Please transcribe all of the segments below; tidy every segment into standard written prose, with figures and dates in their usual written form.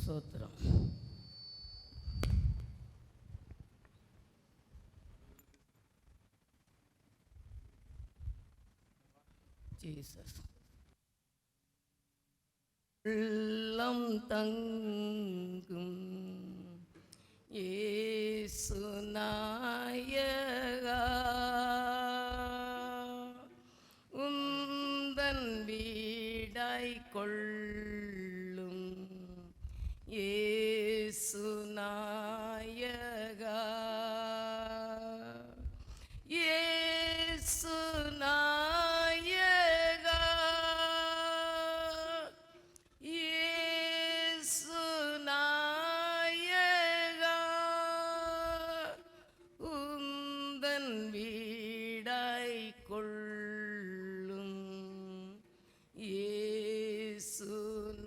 ஸ்தோத்திரம். ஜீசஸ். உள்ளம் தங்கும் இயேசு நாயகா, உந்தன் வீடாய் கொள்ளும் இயேசு நாயகா, இயேசு நாயகா, இயேசு நாயகா, உந்தன் வீடாய் கொள்ளும் இயேசு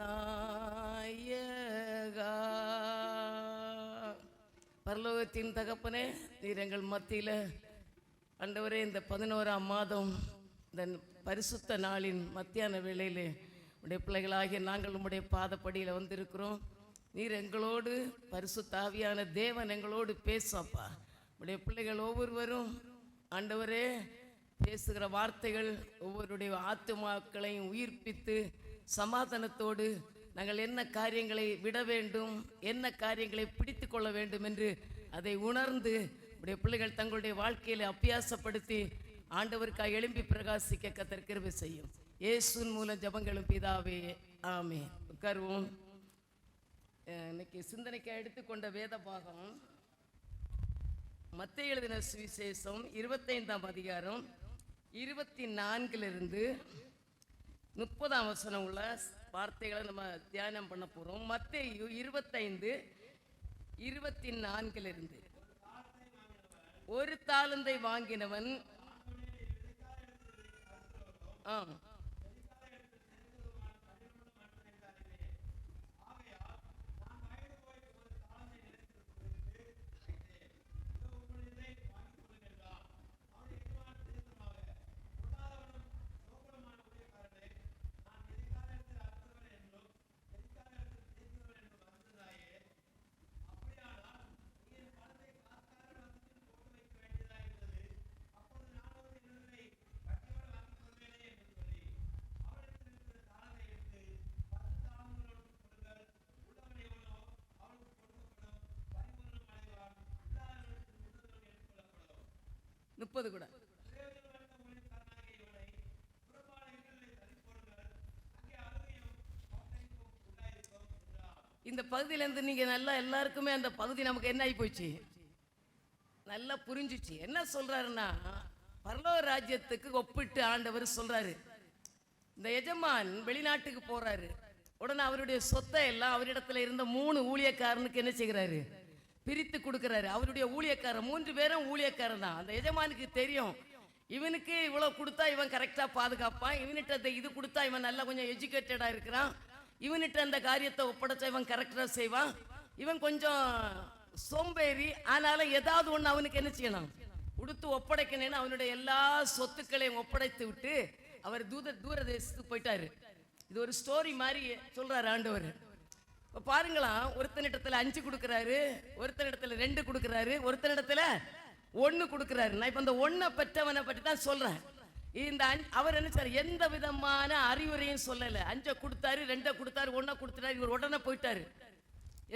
நாயகா. பரலோகத்தின் தகப்பனே, நீர் எங்கள் மத்தியில் ஆண்டவரே, இந்த 11ஆம் மாதம் இந்த பரிசுத்த நாளின் மத்தியான வேளையிலே உடைய பிள்ளைகளாகிய நாங்கள் உம்முடைய பாதப்படியில் வந்திருக்கிறோம். நீர் எங்களோடு பரிசுத்த ஆவியான தேவன் எங்களோடு பேசப்பா. உடைய பிள்ளைகள் ஒவ்வொருவரும் ஆண்டவரே பேசுகிற வார்த்தைகள் ஒவ்வொருடைய ஆத்துமாக்களையும் உயிர்ப்பித்து சமாதானத்தோடு நாங்கள் என்ன காரியங்களை விட வேண்டும், என்ன காரியங்களை பிடித்து கொள்ள வேண்டும் என்று அதை உணர்ந்து உடைய பிள்ளைகள் தங்களுடைய வாழ்க்கையில் அபியாசப்படுத்தி ஆண்டவருக்காக எழும்பி பிரகாசிக்க கர்த்தர் கிருபை செய்யும். இயேசுவின் மூலம் ஜெபங்களும் பிதாவே, ஆமென். உட்காருவோம். இன்னைக்கு சிந்தனைக்கு எடுத்துக்கொண்ட வேத பாகம் மத்தேயு எழுதின சுவிசேஷம் 25ஆம் அதிகாரம் 24 30ஆம் வசனம் உள்ள வார்த்தைகளை நம்ம தியானம் பண்ண போறோம். மத்தேயு 25:24 ஒரு தாலந்தை வாங்கினவன் கூட. இந்த பகுதியிலேருந்து நீங்க நல்லா எல்லாருக்குமே அந்த பகுதி நமக்கு என்ன ஆகி போச்சு, நல்லா புரிஞ்சிச்சு. என்ன சொல்றாருன்னா, பரலோக ராஜ்யத்துக்கு ஒப்பிட்டு ஆண்டவர் சொல்றாரு. இந்த எஜமான் வெளிநாட்டுக்கு போறாரு. உடனே அவருடைய சொத்தை எல்லாம் அவரிடத்துல இருந்த 3 ஊழியக்காரனுக்கு என்ன செய்கிறாரு, பிரித்து கொடுக்கிறாரு. அவருடைய ஊழியக்காரன் 3 பேரும் ஊழியக்காரன் தான். அந்த எஜமானுக்கு தெரியும், இவனுக்கு இவ்வளவு கொடுத்தா இவன் கரெக்டா பாதுகாப்பான், இவன்கிட்ட இது கொடுத்தா இவன் நல்லா கொஞ்சம் எஜுகேட்டடா இருக்கிறான், இவன்கிட்ட அந்த காரியத்தை ஒப்படைச்சா இவன் கரெக்டா செய்வான், இவன் கொஞ்சம் சோம்பேறி, ஆனாலும் ஏதாவது ஒண்ணு அவனுக்கு என்ன செய்யணும், கொடுத்து ஒப்படைக்கணும்னு அவனுடைய எல்லா சொத்துக்களையும் ஒப்படைத்து விட்டு அவர் தூர தேசத்துக்கு போயிட்டாரு. இது ஒரு ஸ்டோரி மாதிரி சொல்றாரு ஆண்டவர். இப்போ பாருங்களா, ஒருத்தனிடத்துல 5 கொடுக்குறாரு, ஒருத்தனிடத்துல 2 கொடுக்குறாரு, ஒருத்தனிடத்துல 1 கொடுக்குறாரு. நான் இப்போ இந்த 1 பெற்றவனை பற்றி தான் சொல்றேன். இந்த அவர் என்ன சார் எந்த விதமான அறிவுரையும் சொல்லலை. 5 கொடுத்தாரு, 2 கொடுத்தாரு, 1 கொடுத்துட்டாரு. இவர் உடனே போயிட்டாரு.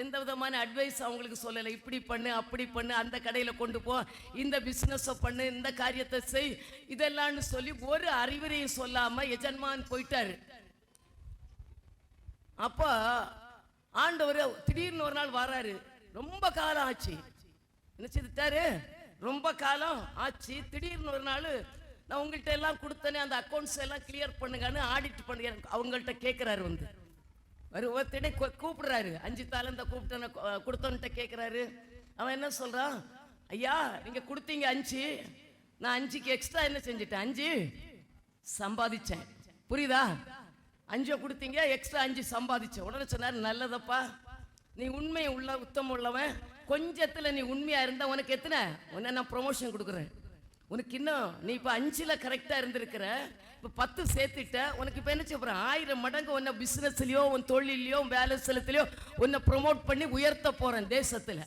எந்த விதமான அட்வைஸ் அவங்களுக்கு சொல்லலை. இப்படி பண்ணு, அப்படி பண்ணு, அந்த கடையில் கொண்டு போ, இந்த பிஸ்னஸை பண்ணு, இந்த காரியத்தை செய், இதெல்லாம் சொல்லி ஒரு அறிவுரையும் சொல்லாம எஜமான் போயிட்டாரு. அப்போ ஆண்டவர் திடீர்னு ஒரு நாள் வராரு. ரொம்ப காலம் ஆச்சு, என்ன செய்துட்டாரு, ரொம்ப காலம் ஆச்சு. திடீர்னு ஒரு நாள், நான் உங்கள்கிட்ட எல்லாம் கொடுத்தனே அந்த அக்கௌண்ட்ஸ் எல்லாம் கிளியர் பண்ணுங்கன்னு ஆடிட் பண்ணுங்க அவங்கள்ட்ட கேட்குறாரு. வந்து ஒருத்தனை கூப்பிடுறாரு. 5 தாலந்த கூப்பிட்டன கொடுத்தவன்கிட்ட கேட்குறாரு. அவன் என்ன சொல்றான், ஐயா நீங்க கொடுத்தீங்க 5, நான் 5க்கு எக்ஸ்ட்ரா என்ன செஞ்சுட்டேன், 5 சம்பாதிச்சேன். புரியுதா, 5 கொடுத்தீங்க, எக்ஸ்ட்ரா 5 சம்பாதிச்சேன். உடனே சொன்னார், நல்லதப்பா, நீ உண்மை உள்ள உத்தமம் உள்ளவன், கொஞ்சத்துல நீ உண்மையா இருந்தா உனக்கு எத்தனை, உன்னை நான் ப்ரொமோஷன் கொடுக்குறேன். உனக்கு இன்னும் நீ இப்போ 5ல் கரெக்டாக இருந்திருக்கிற, இப்போ 10 சேர்த்துட்ட, உனக்கு இப்போ என்ன செய்ய 1000 மடங்கு உன்னை பிஸ்னஸ்லையோ உன் தொழிலையோ வேலை ஸ்தலத்திலையோ உன்னை ப்ரொமோட் பண்ணி உயர்த்த போகிறேன் தேசத்தில்.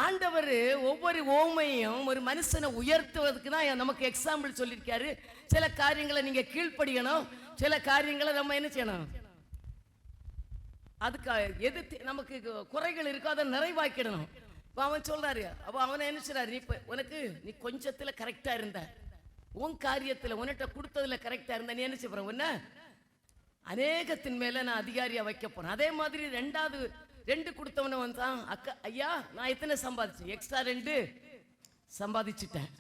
ஆண்டவர் ஒவ்வொரு ஓமையும் ஒரு மனுஷனை உயர்த்துவதற்கு தான் நமக்கு எக்ஸாம்பிள் சொல்லியிருக்காரு. சில காரியங்களை நீங்கள் கீழ்ப்படியணும், சில காரியங்களை நம்ம என்ன செய்யணும், அதுக்கு எது நமக்கு குறைகள் இருக்கோ அதை நிறைவாக்கிடணும். இப்போ அவன் சொல்றாரு, அப்போ அவனை என்ன செய்றாரு, நீ உனக்கு நீ கொஞ்சத்துல கரெக்டா இருந்த, உன் காரியத்துல உன்கிட்ட கொடுத்ததுல கரெக்டா இருந்த, நீ என்ன செய்ய போற, உன்ன அநேகத்தின் மேல நான் அதிகாரியா வைக்க போறேன். அதே மாதிரி 2 கொடுத்தவன வந்தான், அக்கா ஐயா நான் எத்தனை சம்பாதிச்சேன், எக்ஸ்ட்ரா 2 சம்பாதிச்சுட்டேன்,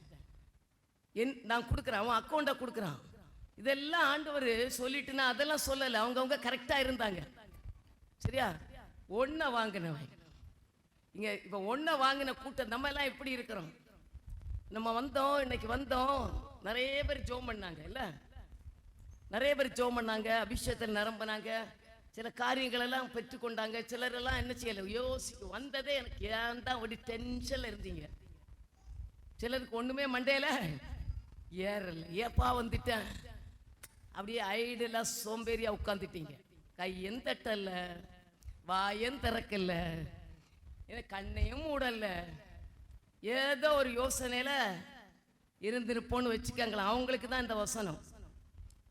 நான் கொடுக்குறேன், அவன் அக்கௌண்ட்டை கொடுக்குறான். இதெல்லாம் ஆண்டவர் சொல்லிட்டு நான் அதெல்லாம் சொல்லலை, அவங்க கரெக்டா இருந்தாங்க. சரியா? 1 வாங்கினவன் இங்க இப்ப 1 வாங்கின கூட்டம் நம்ம எல்லாம் எப்படி இருக்கிறோம்? நம்ம வந்தோம், இன்னைக்கு வந்தோம், நிறைய பேர் ஜோம் பண்ணாங்க இல்ல, நிறைய பேர் ஜோம் பண்ணாங்க, அபிஷேகத்தில் நிரம்பினாங்க, சில காரியங்கள் எல்லாம் பெற்றுக்கொண்டாங்க. சிலர் எல்லாம் என்ன செய்யல, யோசிக்க வந்ததே எனக்கு ஏன் தான் ஒரு டென்ஷன்ல இருந்தீங்க. சிலருக்கு ஒண்ணுமே மண்டையில ஏறல, ஏப்பா வந்துட்டேன், அப்படியே ஐடியலா சோம்பேறியா உட்காந்துட்டீங்க. கையும் தட்டல, வாயும் திறக்கல, கண்ணையும் மூடல, ஏதோ ஒரு யோசனையில இருந்திருப்போன்னு வச்சுக்காங்களா. அவங்களுக்கு தான் இந்த வசனம்.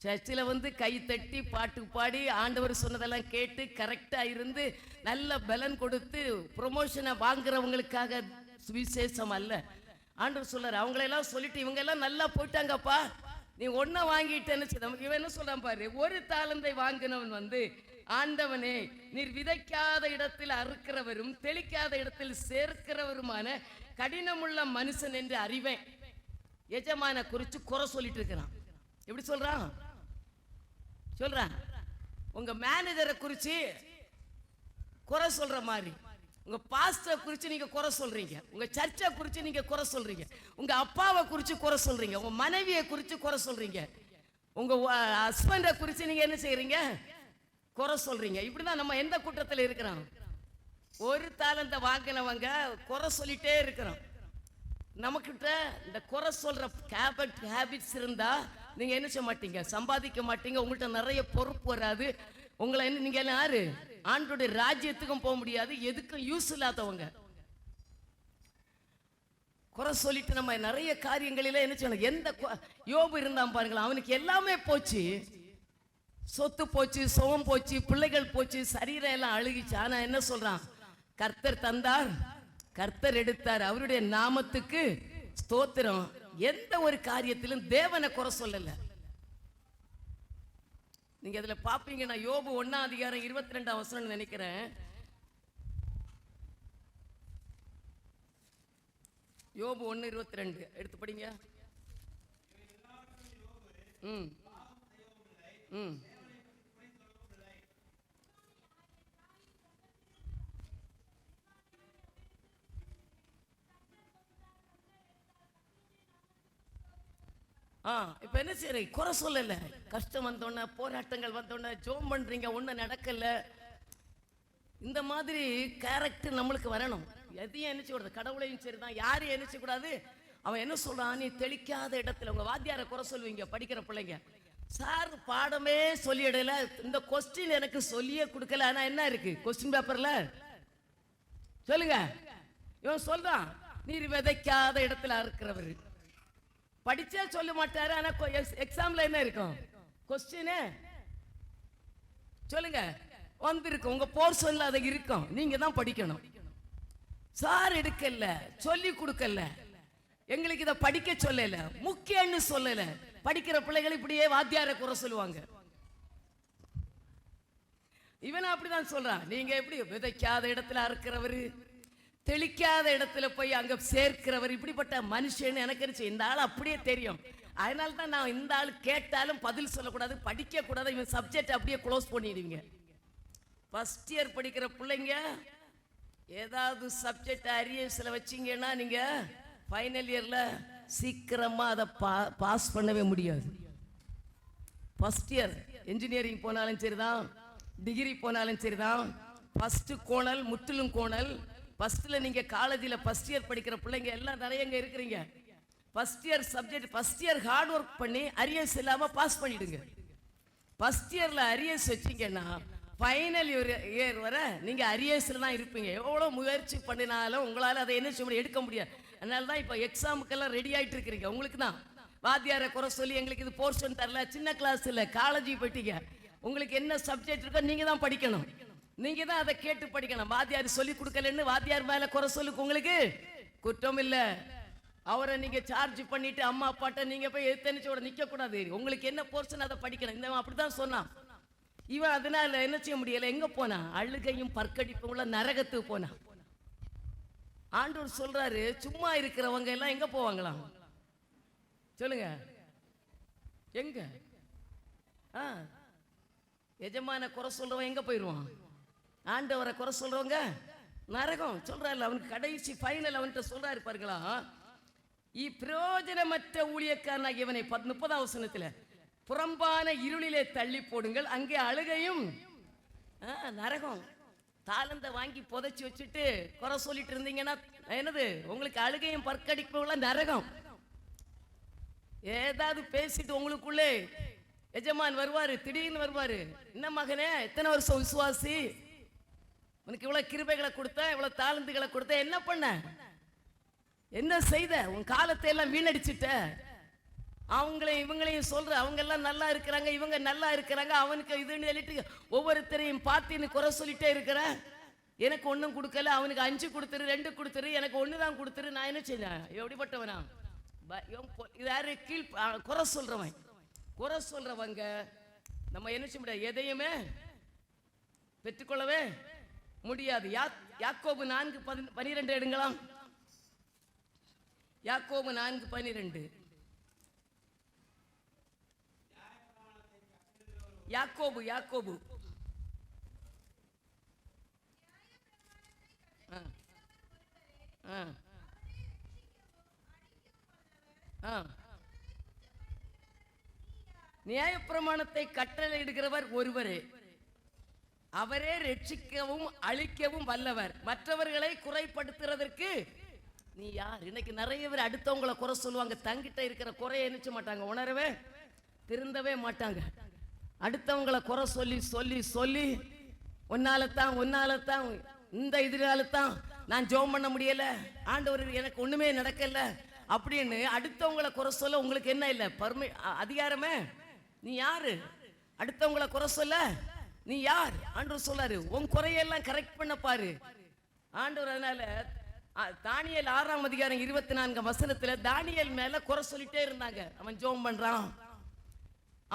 சர்ச்சில் வந்து கை தட்டி பாட்டு பாடி ஆண்டவர் சொன்னதெல்லாம் கேட்டு கரெக்டா இருந்து நல்ல பலன் கொடுத்து ப்ரொமோஷனை வாங்குறவங்களுக்காக சுவிசேஷம் அல்ல. ஆண்டவர் சொல்றாரு, அவங்களெல்லாம் சொல்லிட்டு இவங்க எல்லாம் நல்லா போயிட்டாங்கப்பா, நீ 1 வாங்கிட்டேன்னு. இவன் என்ன சொல்றான் பாரு, 1 தாலந்தை வாங்கினவன் வந்து, ஆண்டவனே நீர் விதைக்காத இடத்தில் அறுக்கிறவரும் தெளிக்காத இடத்தில் சேர்க்கிறவருமான கடினமுள்ள மனுஷன் என்று அறிவேன். எஜமான குறிச்சு குறை சொல்லிட்டு இருக்கிறான். எப்படி சொல்றான்? உங்க மேனேஜரை குறிச்சு குறை சொல்ற மாதிரி, உங்க பாஸ்டரை குறிச்சு நீங்க குறை சொல்றீங்க, உங்க சர்ச்சை குறிச்சு நீங்க குறை சொல்றீங்க, உங்க அப்பாவை குறிச்சு குறை சொல்றீங்க, உங்க மனைவியை குறிச்சு குறை சொல்றீங்க, உங்க ஹஸ்பண்டை குறிச்சு நீங்க என்ன செய்யறீங்க, குறை சொல்றீங்க. இப்படிதான் நம்ம எந்த கூட்டத்தில் இருக்கிறோம்? 1 தாலந்தை வாங்கினவங்க குறை சொல்லிட்டே இருக்கிறோம். நமக்கிட்ட இந்த குறை சொல்ற ஹேபிட்ஸ் இருந்தா நீங்க என்ன செய்ய மாட்டீங்க, சம்பாதிக்க மாட்டீங்க, உங்கள்கிட்ட நிறைய பொறுப்பு வராது. உங்களை என்ன, நீங்க எல்லாம் யாரு, ஆண்டோடைய ராஜ்யத்துக்கும் போக முடியாது, எதுக்கும் யூஸ் இல்லாதவங்க. குறை சொல்லிட்டு நம்ம நிறைய காரியங்களில என்ன செய்யணும். எந்த யோபு இருந்தான் பாருங்களா, அவனுக்கு எல்லாமே போச்சு, சொத்து போச்சு, சோகம் போச்சு, பிள்ளைகள் போச்சு, சரீரம் எல்லாம் அழுகிச்சு. ஆனா என்ன சொல்றான், கர்த்தர் தந்தார், கர்த்தர் எடுத்தார், அவருடைய நாமத்துக்கு ஸ்தோத்திரம். எந்த ஒரு காரியத்திலும் தேவனை குறை சொல்லல. நீங்க அதுல பாப்பீங்க, நான் யோபு 1 அதிகாரம் 22 வசனம் நினைக்கிறேன். யோபு 1:22 எடுத்து படிங்க. ம் ம் இப்ப என்ன செய்யறீங்க, குறை சொல்லல. கஷ்டம் வந்தோன்னா, போராட்டங்கள் வந்தோன்னா ஜோம் பண்றீங்க, ஒன்னும் நடக்கல. இந்த மாதிரி கேரக்டர் நம்மளுக்கு வரணும். எதையும் என்ன செய்யக்கூடாது, கடவுளையும் சரிதான், யாரையும் என்ன செய்யக்கூடாது. அவன் என்ன சொல்றான், நீ தெளிக்காத இடத்துல உங்க வாத்தியாரை குறை சொல்லுவீங்க. படிக்கிற பிள்ளைங்க, சார் பாடமே சொல்லிடல, இந்த கொஸ்டின் எனக்கு சொல்லியே கொடுக்கல, ஆனா என்ன இருக்கு கொஸ்டின் பேப்பர்ல சொல்லுங்க. இவன் சொல்றான், நீர் விதைக்காத இடத்துல இருக்கிறவர். படிச்சே சொல்ல மாட்டாரு, ஆனா எக்ஸாம்ல என்ன இருக்கும், கொஸ்டின் சொல்லுங்க வந்திருக்கும், உங்க போர்ஷன்ல அது இருக்கும், நீங்க தான் படிக்கணும். சார் எடுக்கல, சொல்லி கொடுக்கல, எங்களுக்கு இதை படிக்க சொல்லல, முக்கியம்னு சொல்லல. படிக்கிற பிள்ளைகள் இப்படியே வாத்தியாரை குறை சொல்லுவாங்க. இவன் அப்படிதான் சொல்றான், நீங்க எப்படி விதைக்காத இடத்துல அறுக்கிறவர், தெளிக்காத இடத்துல போய் அங்க சேர்க்கிறவர், இப்படிப்பட்ட மனுஷன் எனக்கு இருந்துச்சு. இந்த ஆள் அப்படியே தெரியும், அதனால தான் நான் இந்த ஆள் கேட்டாலும் பதில் சொல்லக்கூடாது, படிக்க கூடாது, இவன் சப்ஜெக்ட் அப்படியே க்ளோஸ் பண்ணிடுவீங்க. ஃபர்ஸ்ட் இயர் படிக்கிற பிள்ளைங்க ஏதாவது சப்ஜெக்ட் அரியர்ஸ்ல வச்சீங்கன்னா நீங்க ஃபைனல் இயர்ல சீக்கிரமா அதை பாஸ் பண்ணவே முடியாது. ஃபர்ஸ்ட் இயர் இன்ஜினியரிங் போனாலும் சரிதான், டிகிரி போனாலும் சரிதான், ஃபர்ஸ்ட் கோணல் முற்றிலும் கோணல். ஃபர்ஸ்ட்ல நீங்க காலேஜில் ஃபர்ஸ்ட் இயர் படிக்கிற பிள்ளைங்க எல்லாம் நிறைய இருக்கிறீங்க. First year subject first year hard work பண்ணி அரியர்ஸ் இல்லாமல் பாஸ் பண்ணிடுங்க. ஃபர்ஸ்ட் இயரில் அரியர்ஸ் வச்சிங்கன்னா ஃபைனல் இயர் வர நீங்கள் அரியர்ஸில் தான் இருப்பீங்க. எவ்வளோ முயற்சி பண்ணினாலும் உங்களால் அதை என்ன செய்ய முடியும், எடுக்க முடியாது. அதனால தான் இப்போ எக்ஸாமுக்கெல்லாம் ரெடி ஆகிட்டு இருக்கிறீங்க. உங்களுக்கு தான் வாத்தியாரை குறை சொல்லி எங்களுக்கு இது போர்ஷன் தரல, சின்ன கிளாஸ் இல்லை காலேஜுக்கு போயிட்டீங்க. உங்களுக்கு என்ன சப்ஜெக்ட் இருக்கோ நீங்கள் தான் படிக்கணும், நீங்கள் தான் அதை கேட்டு படிக்கணும். வாத்தியார் சொல்லி கொடுக்கலன்னு வாத்தியார் மேலே குறை சொல்லுக்கு உங்களுக்கு குற்றம் இல்லை. அவரை நீங்க சார்ஜ் பண்ணிட்டு அம்மா அப்பாட்ட நீங்க போய் எத்தனைச்சோட நிக்க கூடாது. உங்களுக்கு என்ன போர்ஷன் அதை படிக்கணும். இந்த அப்படிதான் சொன்னான் இவன். அதனால என்ன செய்ய முடியல, எங்க போனா அழுகையும் பற்கடிப்பும் உள்ள நரகத்துக்கு போனா. ஆண்டவர் சொல்றாரு, சும்மா இருக்கிறவங்க எல்லாம் எங்க போவாங்களாம் சொல்லுங்க, எங்க? எஜமான குறை சொல்றவன் எங்க போயிருவான்? ஆண்டவரை குறை சொல்றவங்க நரகம் சொல்றாரு. அவனுக்கு கடைசி ஃபைனல் அவன்கிட்ட சொல்றாரு பாருங்களா, பிரயோஜனமற்ற ஊழியக்காரனாக இவனை 30ஆம் வசனத்தில் புறம்பான இருளிலே தள்ளி போடுங்கள், அங்கே அழுகையும் நரகம். தாளந்த வாங்கி புதைச்சி வச்சுட்டு குறை சொல்லிட்டு இருந்தீங்கன்னா என்னது, உங்களுக்கு அழுகையும் பற்கடிப்பும் நரகம். ஏதாவது பேசிட்டு உங்களுக்குள்ளே எஜமான் வருவாரு, திடீர்னு வருவாரு, என்ன மகனே எத்தனை வருஷம் விசுவாசி, உனக்கு இவ்வளவு கிருபைகளை கொடுத்த, இவ்வளவு தாளந்துகளை கொடுத்த, என்ன பண்ண, என்ன செய்த, உன் காலத்தை எல்லாம் வீணடிச்சுட்ட. அவங்களையும் இவங்களையும் சொல்ற, அவங்க எல்லாம் நல்லா இருக்கிறாங்க, இவங்க நல்லா இருக்கிறாங்க, அவனுக்கு இதுன்னு சொல்லிட்டு ஒவ்வொருத்தரையும் பார்த்து குறை சொல்லிட்டே இருக்கிற. எனக்கு ஒன்றும் கொடுக்கல, அவனுக்கு 5 கொடுத்துரு, 2 கொடுத்துரு, எனக்கு 1 தான் கொடுத்துரு. நான் என்ன செய்தேன், எப்படிப்பட்டவனா? யாரு கீழ் குறை சொல்றவன். குறை சொல்றவங்க நம்ம என்ன செய்ய முடியாது, எதையுமே பெற்றுக்கொள்ளவே முடியாது. யாக்கோபு 4:12 எடுங்களாம். யாக்கோபு 4:12. யாக்கோபு யாக்கோபு நியாயப்பிரமாணத்தை கட்டளையிடுகிறவர் ஒருவரே, அவரே ரட்சிக்கவும் அழிக்கவும் வல்லவர். மற்றவர்களை குறைப்படுத்துறதற்கு நீ யார்? இன்னைக்கு நிறைய பேர் அடுத்தவங்களை குறை சொல்லுவாங்க, தங்கிட்ட இருக்கிற குறைய நினைச்ச மாட்டாங்க, உணரவே திருந்தவே மாட்டாங்க. அடுத்தவங்களை குறை சொல்லி சொல்லி சொல்லி ஒன்னாலத்தான் இந்த இதனால்தான் நான் ஜெபம் பண்ண முடியல, ஆண்டவர் எனக்கு ஒண்ணுமே நடக்கல அப்படின்னு அடுத்தவங்களை குறை சொல்ல உங்களுக்கு என்ன இல்லை அதிகாரமே? நீ யாரு அடுத்தவங்களை குறை சொல்ல? நீ யார்? ஆண்டவர் சொல்லாரு, உன் குறையெல்லாம் கரெக்ட் பண்ண பாரு ஆண்டவர். அதனால தானியேல் 6ஆம் அதிகாரம் 24 வசனத்துல தானியேல் மேல குறை சொல்லிட்டே இருந்தாங்க. அவன் ஜெபம் பண்றான்,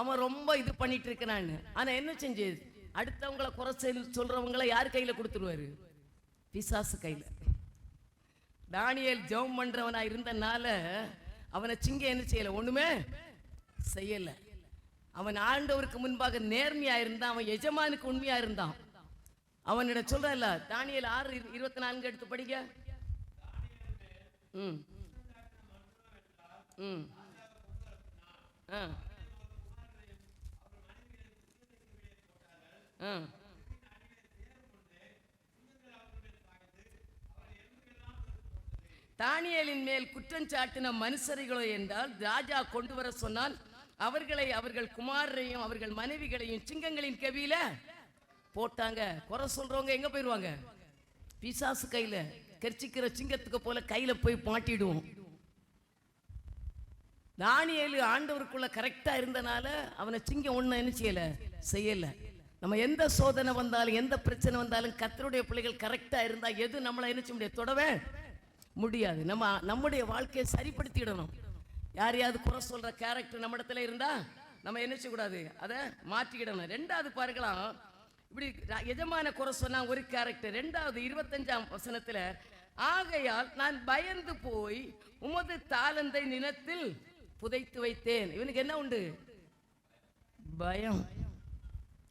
அவன் ரொம்ப இது பண்ணிட்டு இருக்கிறான்னு. ஆனா என்ன செஞ்சு, அடுத்தவங்களை குறை சொல்றவங்களை யார் கையில கொடுத்துருவாரு? பிசாசு கையில. தானியேல் ஜெபம் பண்றவனா இருந்தனால அவனை சிங்க என்ன செய்யல, ஒண்ணுமே செய்யல. அவன் ஆண்டவருக்கு முன்பாக நேர்மையா இருந்தான், அவன் எஜமானுக்கு உண்மையா இருந்தான். அவனிட சொல்றல தானியேல் 6:24 எடுத்து படிங்க. தானியேலின் மேல் குற்றம் சாட்டின மனுஷர்களோ என்றால் ராஜா கொண்டு வர சொன்னால் அவர்களை அவர்கள் குமாரரையும் அவர்கள் மனைவிகளையும் சிங்கங்களின் கவியில போட்டாங்க. குறை சொல்றவங்க எங்க போயிருவாங்க? பிசாசு கையில. கெர்ச்சிக்கிற சிங்கத்துக்கு போல கையில போய் மாட்டிடுவோம். தானியேலு ஆண்டவருக்குள்ள கரெக்டா இருந்தனால அவனை சிங்கம் ஒண்ணு என்ன செய்யல. நம்ம எந்த சோதனை வந்தாலும் எந்த பிரச்சனை வந்தாலும் கர்த்தருடைய பிள்ளைகள் கரெக்டா இருந்தா எது நம்மளை என்ன செய்ய முடியாது, தொடவே முடியாது. நம்முடைய வாழ்க்கையை சரிப்படுத்திடணும். யாரையாவது குறை சொல்ற கேரக்டர் நம்ம இடத்துல இருந்தா நம்ம என்ன செய்யக்கூடாது, அதை மாற்றிக்கிடணும். 2வது பார்க்கலாம், இப்படி எஜமான குறை சொன்னா ஒரு கேரக்டர். 2வது 25ஆம் வசனத்துல, ஆகையால் நான் பயந்து போய் உமது தாளந்தை நிலத்தில் புதைத்து வைத்தேன். இவனுக்கு என்ன உண்டு? பயம்.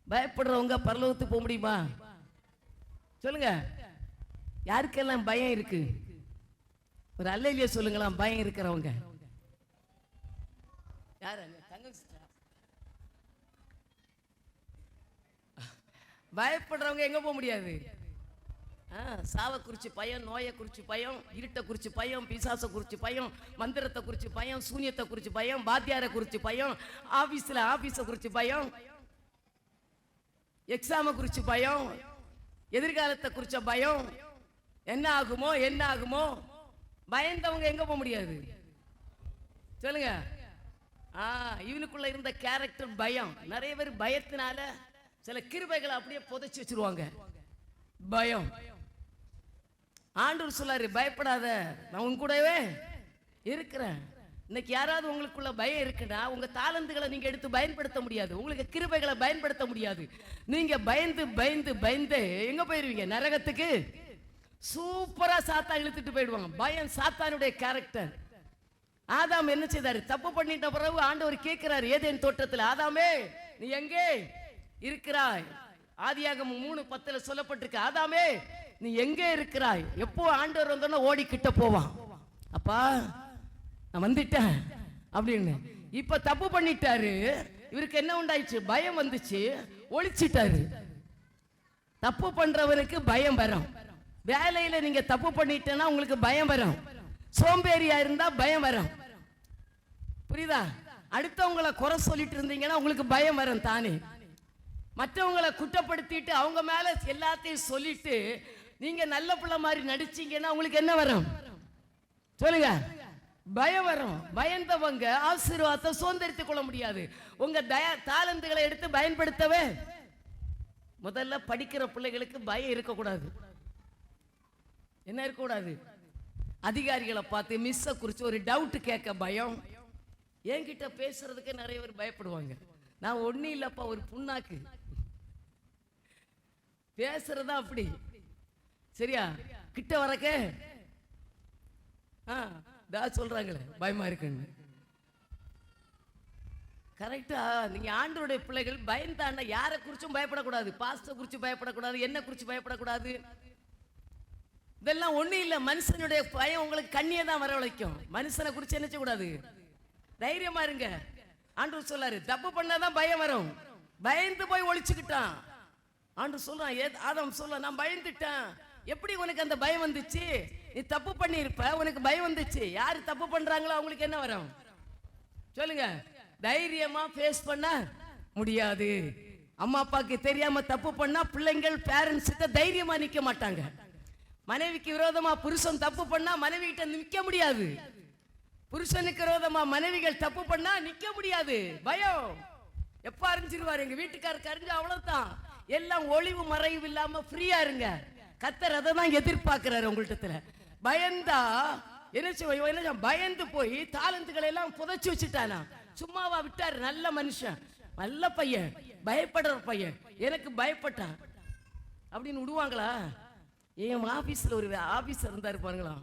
பயப்படுறவங்க பரலோகத்துக்கு போக முடியுமா சொல்லுங்க? யாருக்கெல்லாம் பயம் இருக்கு? ஒரு அல்லையிலே சொல்லுங்களா பயம் இருக்கிறவங்க யாரு? பயப்படுறவங்க எங்க போக முடியாது? சாவை குறிச்சு பயம், நோயை குறிச்சு பயம், இருட்டை குறிச்சு பயம், பிசாசை குறிச்சு பயம், மந்திரத்தை குறிச்சு பயம், சூனியத்தை குறிச்சு பயம், பாத்தியாரை குறிச்சு பயம், ஆபீஸை குறிச்சு பயம், எக்ஸாமை குறிச்சு பயம், எதிர்காலத்தை குறிச்ச பயம், என்ன ஆகுமோ. பயந்தவங்க எங்க போக முடியாது சொல்லுங்க. இவனுக்குள்ள இருந்த கேரக்டர் பயம். நிறைய பேர் பயத்தினால சில கிருபைகளை அப்படியே புதைச்சு வச்சிருவாங்க. பயம். ஆண்டவர் சொல்லாரு, பயப்படாத, நான் உன் கூடவே இருக்கிறேன். இன்னைக்கு யாராவது உங்களுக்குள்ள பயம் இருக்குன்னா உங்க தாளந்துகளை நீங்க எடுத்து பயன்படுத்த முடியாது, உங்களுக்கு கிருபைகளை பயன்படுத்த முடியாது. நீங்க பயந்து பயந்து பயந்து எங்க போயிருவீங்க? நரகத்துக்கு. சூப்பரா சாத்தா இழுத்துட்டு போயிடுவாங்க. பயம் சாத்தானுடைய கேரக்டர். ஆதாம் என்ன செய்தாரு? தப்பு பண்ணிட்ட பிறகு ஆண்டவர் கேட்கிறார் ஏதேன் தோட்டத்தில், ஆதாமே நீ எங்கே இருக்கிறாய்? ஆதியாகமம் 3:10 சொல்லப்பட்டிருக்கு, ஆதாமே நீ எங்கே இருக்கிறாய்? எப்போ ஆண்டவர் வந்தோன்னா ஓடி கிட்ட போவான், அப்பா நான் வந்துட்டேன் அப்படின்னு. இப்ப தப்பு பண்ணிட்டாரு, இவருக்கு என்ன உண்டாயிடுச்சு? பயம் வந்துச்சு, ஒளிச்சிட்டாரு. தப்பு பண்றவருக்கு பயம் வரும். வேலையில நீங்க தப்பு பண்ணிட்டேன்னா உங்களுக்கு பயம் வரும். சோம்பேறியா இருந்தா பயம் வரும். புரியுதா? அடுத்தவங்களை குறை சொல்லிட்டு இருந்தீங்கன்னா உங்களுக்கு பயம் வரும் தானே. மற்றவங்களை குற்றப்படுத்திட்டு அவங்க மேல எல்லாத்தையும் சொல்லிட்டு நீங்க நல்ல பிள்ளை மாதிரி நடிச்சீங்கன்னா உங்களுக்கு என்ன வரும் சொல்லுங்க? பயம் வரும். பயந்தவங்க ஆசீர்வாதத்தை சுதந்திரித்துக் கொள்ள முடியாது. உங்க தாளந்துகளை எடுத்து பயன்படுத்தவே. முதல்ல படிக்கிற பிள்ளைகளுக்கு பயம் இருக்கக்கூடாது. என்ன இருக்கக்கூடாது? அதிகாரிகளை பார்த்து மிஸ்ஸை குறித்து ஒரு டவுட் கேட்க பயம். என்கிட்ட பேசுறதுக்கு நிறைய பேர் பயப்படுவாங்க. நான் ஒன்னும் இல்லப்பா, ஒரு புண்ணாக்கு. பேசுறதா அப்படி சரியா? கிட்ட வரக்க சொல்றாங்களே பயமா இருக்குன்னு. கரெக்டா? நீங்க ஆண்டவருடைய பிள்ளைகள் பயந்தாண்ட யாரை குறிச்சும் பயப்படக்கூடாது. பாஸ்டர் குறிச்சு பயப்படக்கூடாது, என்ன குறிச்சு பயப்படக்கூடாது. இதெல்லாம் ஒண்ணு இல்ல. மனுஷனுடைய பயம் உங்களுக்கு கண்ணியை தான் வரவழைக்கும். மனுஷனை குறிச்சு என்ன செய்யக்கூடாது? தைரியமா இருங்க. ஆண்டவர் சொல்லாரு, தப்பு பண்ணாதான் பயம் வரும். பயந்து போய் ஒளிச்சுக்கிட்டான். ஆண்டவர் சொல்றான், ஆதாம் சொல்ல, நான் பயந்துட்டேன். எப்படி உனக்கு அந்த பயம் வந்துச்சு? நீ தப்பு பண்ணி இருப்ப, உனக்கு பயம் வந்துச்சு. யாரு தப்பு பண்றாங்களோ அவங்களுக்கு என்ன வரும் சொல்லுங்க? தைரியமா ஃபேஸ் பண்ண முடியாது. அம்மா அப்பாக்கு தெரியாம தப்பு பண்ணா பிள்ளைங்கள் பேரண்ட்ஸ் கிட்ட தைரியமா நிக்க மாட்டாங்க. மனைவிக்கு விரோதமா புருஷன் தப்பு பண்ணா மனைவி கிட்ட நிக்க முடியாது. புருஷனுக்கு விரோதமா மனைவிகள் தப்பு பண்ணா நிக்க முடியாது. பயம். எப்ப அறிஞ்சிருவாரு? எங்க வீட்டுக்காரருக்கு அறிஞ்சு அவ்வளவுதான். எல்லாம் ஒளிவு மறைவு இல்லாம ஃப்ரீயா இருங்க. கர்த்தர் அதை தான் எதிர்பார்க்கிறாரு உங்கள்கிட்ட. பயந்தா என்ன? பயந்து போய் தாளந்துகளை எல்லாம் புதைச்சு வச்சுட்டானா? சும்மாவா விட்டாரு? நல்ல மனுஷன், நல்ல பையன், பயப்படுற பையன், எனக்கு பயப்பட்டான் அப்படின்னு விடுவாங்களா? என் ஆபீஸ்ல ஒரு ஆபீசர் இருந்தாரு பாருங்களா,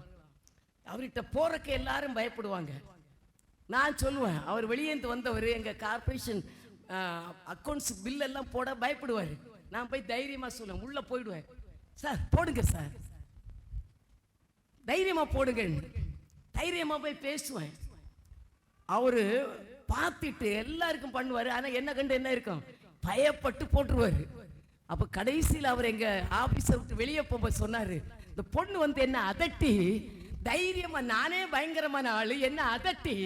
அவர்கிட்ட போறக்கு எல்லாரும் பயப்படுவாங்க. நான் சொல்லுவேன், அவர் வெளியேந்து வந்தவர், எங்க கார்பரேஷன் அக்கௌண்ட்ஸ் பில் எல்லாம் போட பயப்படுவாரு. நான் போய் தைரியமா சொல்லுவேன், உள்ள போயிடுவேன். சார் போடுங்க சார், தைரியமா போடுங்க. தைரியமா போய் பேசுவேன். அவரு பார்த்துட்டு எல்லாருக்கும் பண்ணுவாரு. ஆனா என்ன கண்டு என்ன இருக்கும்? பயப்பட்டு போட்டுருவாரு. அப்ப கடைசியில் அவர் எங்க ஆபீஸை விட்டு வெளியே போகும்போது சொன்னாரு, இந்த பொண்ணு வந்து என்ன அதட்டி தைரியமா, நானே பயங்கரமான ஆளு, என்ன அதட்டி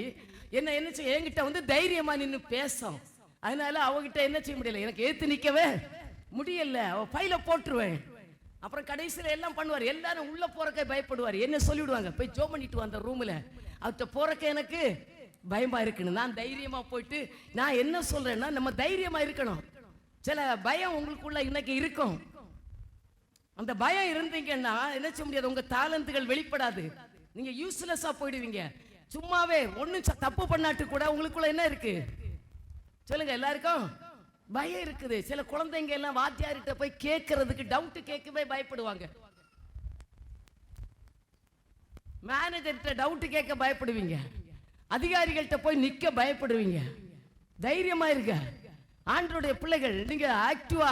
என்ன என்கிட்ட வந்து தைரியமா நின்று பேசும். அதனால அவகிட்ட என்ன செய்ய முடியல, எனக்கு ஏத்து நிக்கவே முடியல. அவ பையில போட்டுருவேன். அப்புறம் கடைசியில் எல்லாம் பண்ணுவார். எல்லாரும் உள்ள போறக்க பயப்படுவார். என்ன சொல்லிவிடுவாங்க, போய் ஜோ பண்ணிட்டு வந்த ரூம்ல அவர்கிட்ட போறக்க எனக்கு பயமா இருக்குன்னு. நான் தைரியமா போயிட்டு நான் என்ன சொல்றேன்னா, நம்ம தைரியமா இருக்கணும். சில பயம் உங்களுக்குள்ள இன்னைக்கு இருக்கும். அந்த பயம் இருந்தீங்கன்னா என்ன செய்ய முடியாது, உங்க தாளந்துகள் வெளிப்படாது. நீங்க யூஸ்லெஸ்ஸா போயிடுவீங்க. சும்மாவே ஒன்னும் தப்பு பண்ணாட்டு கூட உங்களுக்குள்ள என்ன இருக்கு சொல்லுங்க? எல்லாருக்கும் பயம் இருக்குது. சில குழந்தைங்க எல்லாம் வாத்தியார்கிட்ட போய் கேட்கறதுக்கு, டவுட் கேட்கவே பயப்படுவாங்க. மேனேஜர்கிட்ட டவுட் கேட்க பயப்படுவீங்க. அதிகாரிகள்கிட்ட போய் நிக்க பயப்படுவீங்க. தைரியமா இருக்க. ஆண்டவருடைய பிள்ளைகள், நீங்க ஆக்டிவா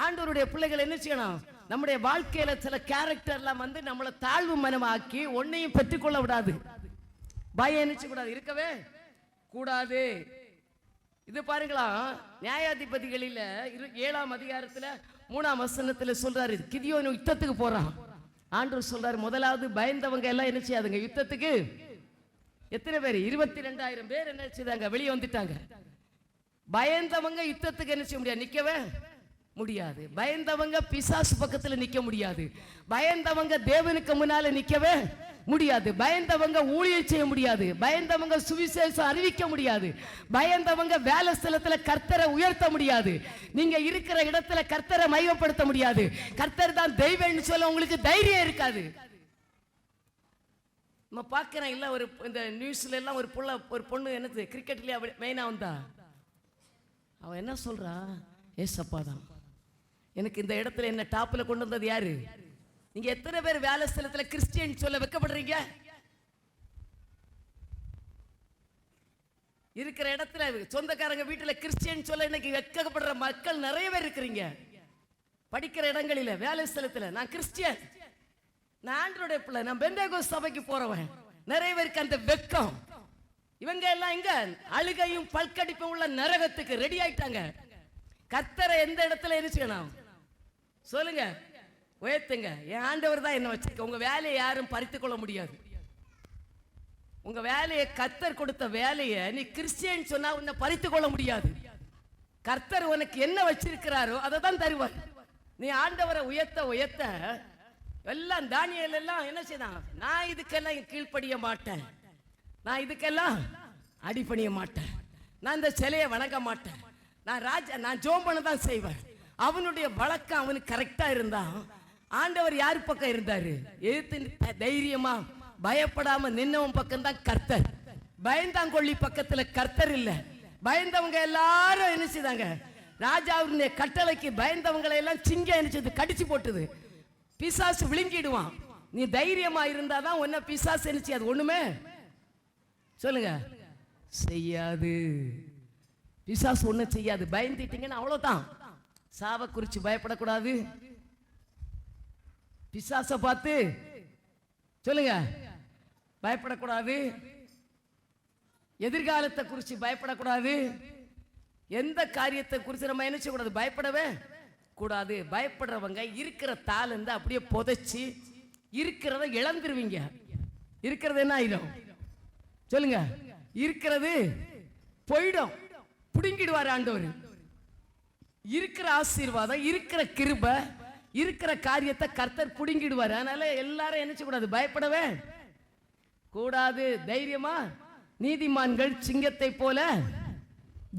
ஆண்டவருடைய பிள்ளைகள் என்ன செய்யணும்? நம்முடைய வாழ்க்கையில சில கேரக்டர் எல்லாம் வந்து நம்மளை தாழ்வு மனமாக்கி ஒன்னையும் பெற்றுக்கொள்ள விடாது. பயம் என்ன செய்யக்கூடாது, இருக்கவே கூடாது. இது பாருங்களா, நியாயாதிபதிகளில 7ஆம் அதிகாரத்துல 3ஆம் வசனத்துல சொல்றாரு, கிதியோன் யுத்தத்துக்கு போறான். ஆண்டவர் சொல்றாரு, முதலாவது பயந்தவங்க எல்லாம் என்ன செய்யாதுங்க யுத்தத்துக்கு. எத்தனை பேர்? 22,000 பேர் என்ன செய்தாங்க, வெளியே வந்துட்டாங்க. பயந்தவங்க யுத்தத்துக்கு என்ன செய்ய முடியாது, நிக்கவே முடியாது. பயந்தவங்க பிசாசு பக்கத்துல நிக்க முடியாது. பயந்தவங்க தேவனுக்கு முன்னால நிக்கவே முடியாது. பயந்தவங்க ஊழியம் செய்ய முடியாது. பயந்தவங்க சுவிசேஷம் அறிவிக்க முடியாது. பயந்தவங்க வேலை ஸ்தலத்துல கர்த்தரை உயர்த்த முடியாது. நீங்க இருக்கிற இடத்துல கர்த்தரை மையப்படுத்த முடியாது. கர்த்தர் தான் தெய்வம்னு சொல்ல உங்களுக்கு தைரியம் இருக்காது. நம்ம பார்க்கிறேன் இல்ல, ஒரு இந்த நியூஸ்ல எல்லாம் ஒரு பொண்ணு என்னது கிரிக்கெட்லயே மெயினா வந்தா, அவன் என்ன சொல்றா, ஏசப்பா தான் எனக்கு இந்த இடத்துல என்ன டாப்ல கொண்டு வந்தது யாரு? நீங்க எத்தனை பேர் வேலை ஸ்தலத்துல கிறிஸ்டியன் சொல்ல வெக்கப்படுறீங்க? இருக்கிற இடத்துல சொந்தக்காரங்க வீட்டுல கிறிஸ்டியன் சொல்ல இன்னைக்கு வெக்கப்படுற மக்கள் நிறைய பேர் இருக்கிறீங்க. படிக்கிற இடங்களில வேலை ஸ்தலத்துல நான் கிறிஸ்டியன், நான் ஆண்டவருடைய பிள்ளை, நான் பெந்தேகோஸ்து சபைக்கு போறவன், நிறைய பேருக்கு அந்த வெக்கம். இவங்க எல்லாம் இங்க அழுகையும் பல்கடிப்பும் உள்ள நரகத்துக்கு ரெடி ஆயிட்டாங்க. கர்த்தரை எந்த இடத்துல எரிச்சுக்கணும் சொல்லுங்க, உயர்த்துங்க. என் ஆண்டவர் தான் என்ன வச்சிருக்க. உங்க வேலையை யாரும் பறித்து கொள்ள முடியாது. உங்க வேலையை கர்த்தர் கொடுத்த வேலையை நீ கிறிஸ்டியன் சொன்னா உன்னை பறித்து கொள்ள முடியாது. கர்த்தர் உனக்கு என்ன வச்சிருக்கிறாரோ அதை தான் தருவார். நீ ஆண்டவரை உயர்த்த உயர்த்த எல்லாம் தானியேல் எல்லாம் என்ன செய்தான், நான் இதுக்கெல்லாம் கீழ்ப்படிய மாட்டேன், நான் இதுக்கெல்லாம் அடிபணிய மாட்டேன், நான் இந்த சிலையை வணங்க மாட்டேன், நான் ஜோம் பண்ண தான் செய்வேன். அவனுடைய வழக்கம் அவனுக்கு கரெக்டா இருந்தா ஆண்டவர் யாரு பக்கம் இருந்தாரு? எதிர்த்து தைரியமா பயப்படாம நின்னவன் பக்கம் தான் கர்த்தர். பயந்தாங்கொள்ளி பக்கத்துல கர்த்தர் இல்ல. பயந்தவங்க எல்லாரும் என்ன செய்தாங்க, ராஜாவுடைய கட்டளைக்கு பயந்தவங்களை எல்லாம் சிங்கம் என்ன செய்து கடிச்சு போட்டுது. பிசாசு விழுங்கிடுவான். நீ தைரியமா இருந்தாதான் உன்ன பிசாசு என்ன செய்யாது, ஒண்ணுமே சொல்லுங்க செய்யாது. பிசாசு ஒண்ணு செய்யாது. பயந்துட்டீங்கன்னா அவ்வளவுதான். சாவ குறிச்சு பயப்படக்கூடாது. பிசாச பார்த்து சொல்லுங்க பயப்படக்கூடாது. எதிர்காலத்தை குறிச்சு பயப்படக்கூடாது. எந்த காரியத்தை குறித்து நம்ம என்ன செய்யக்கூடாது, பயப்படவே கூடாது. பயப்படுறவங்க இருக்கிற தாளந்து அப்படியே புதைச்சி இருக்கிறத இழந்துருவீங்க. இருக்கிறது என்ன ஆயிடும் சொல்லுங்க, இருக்கிறது போயிடும், புடுங்கிடுவார் ஆண்டவர். இருக்கிற ஆசீர்வாதம், இருக்கிற கிருபை, இருக்கிற காரியத்தை கர்த்தர் புடுங்கிடுவார். அதனால எல்லாரும் என்ன செய்யக்கூடாது, பயப்படவே கூடாது. தைரியமா நீதிமான்கள் சிங்கத்தை போல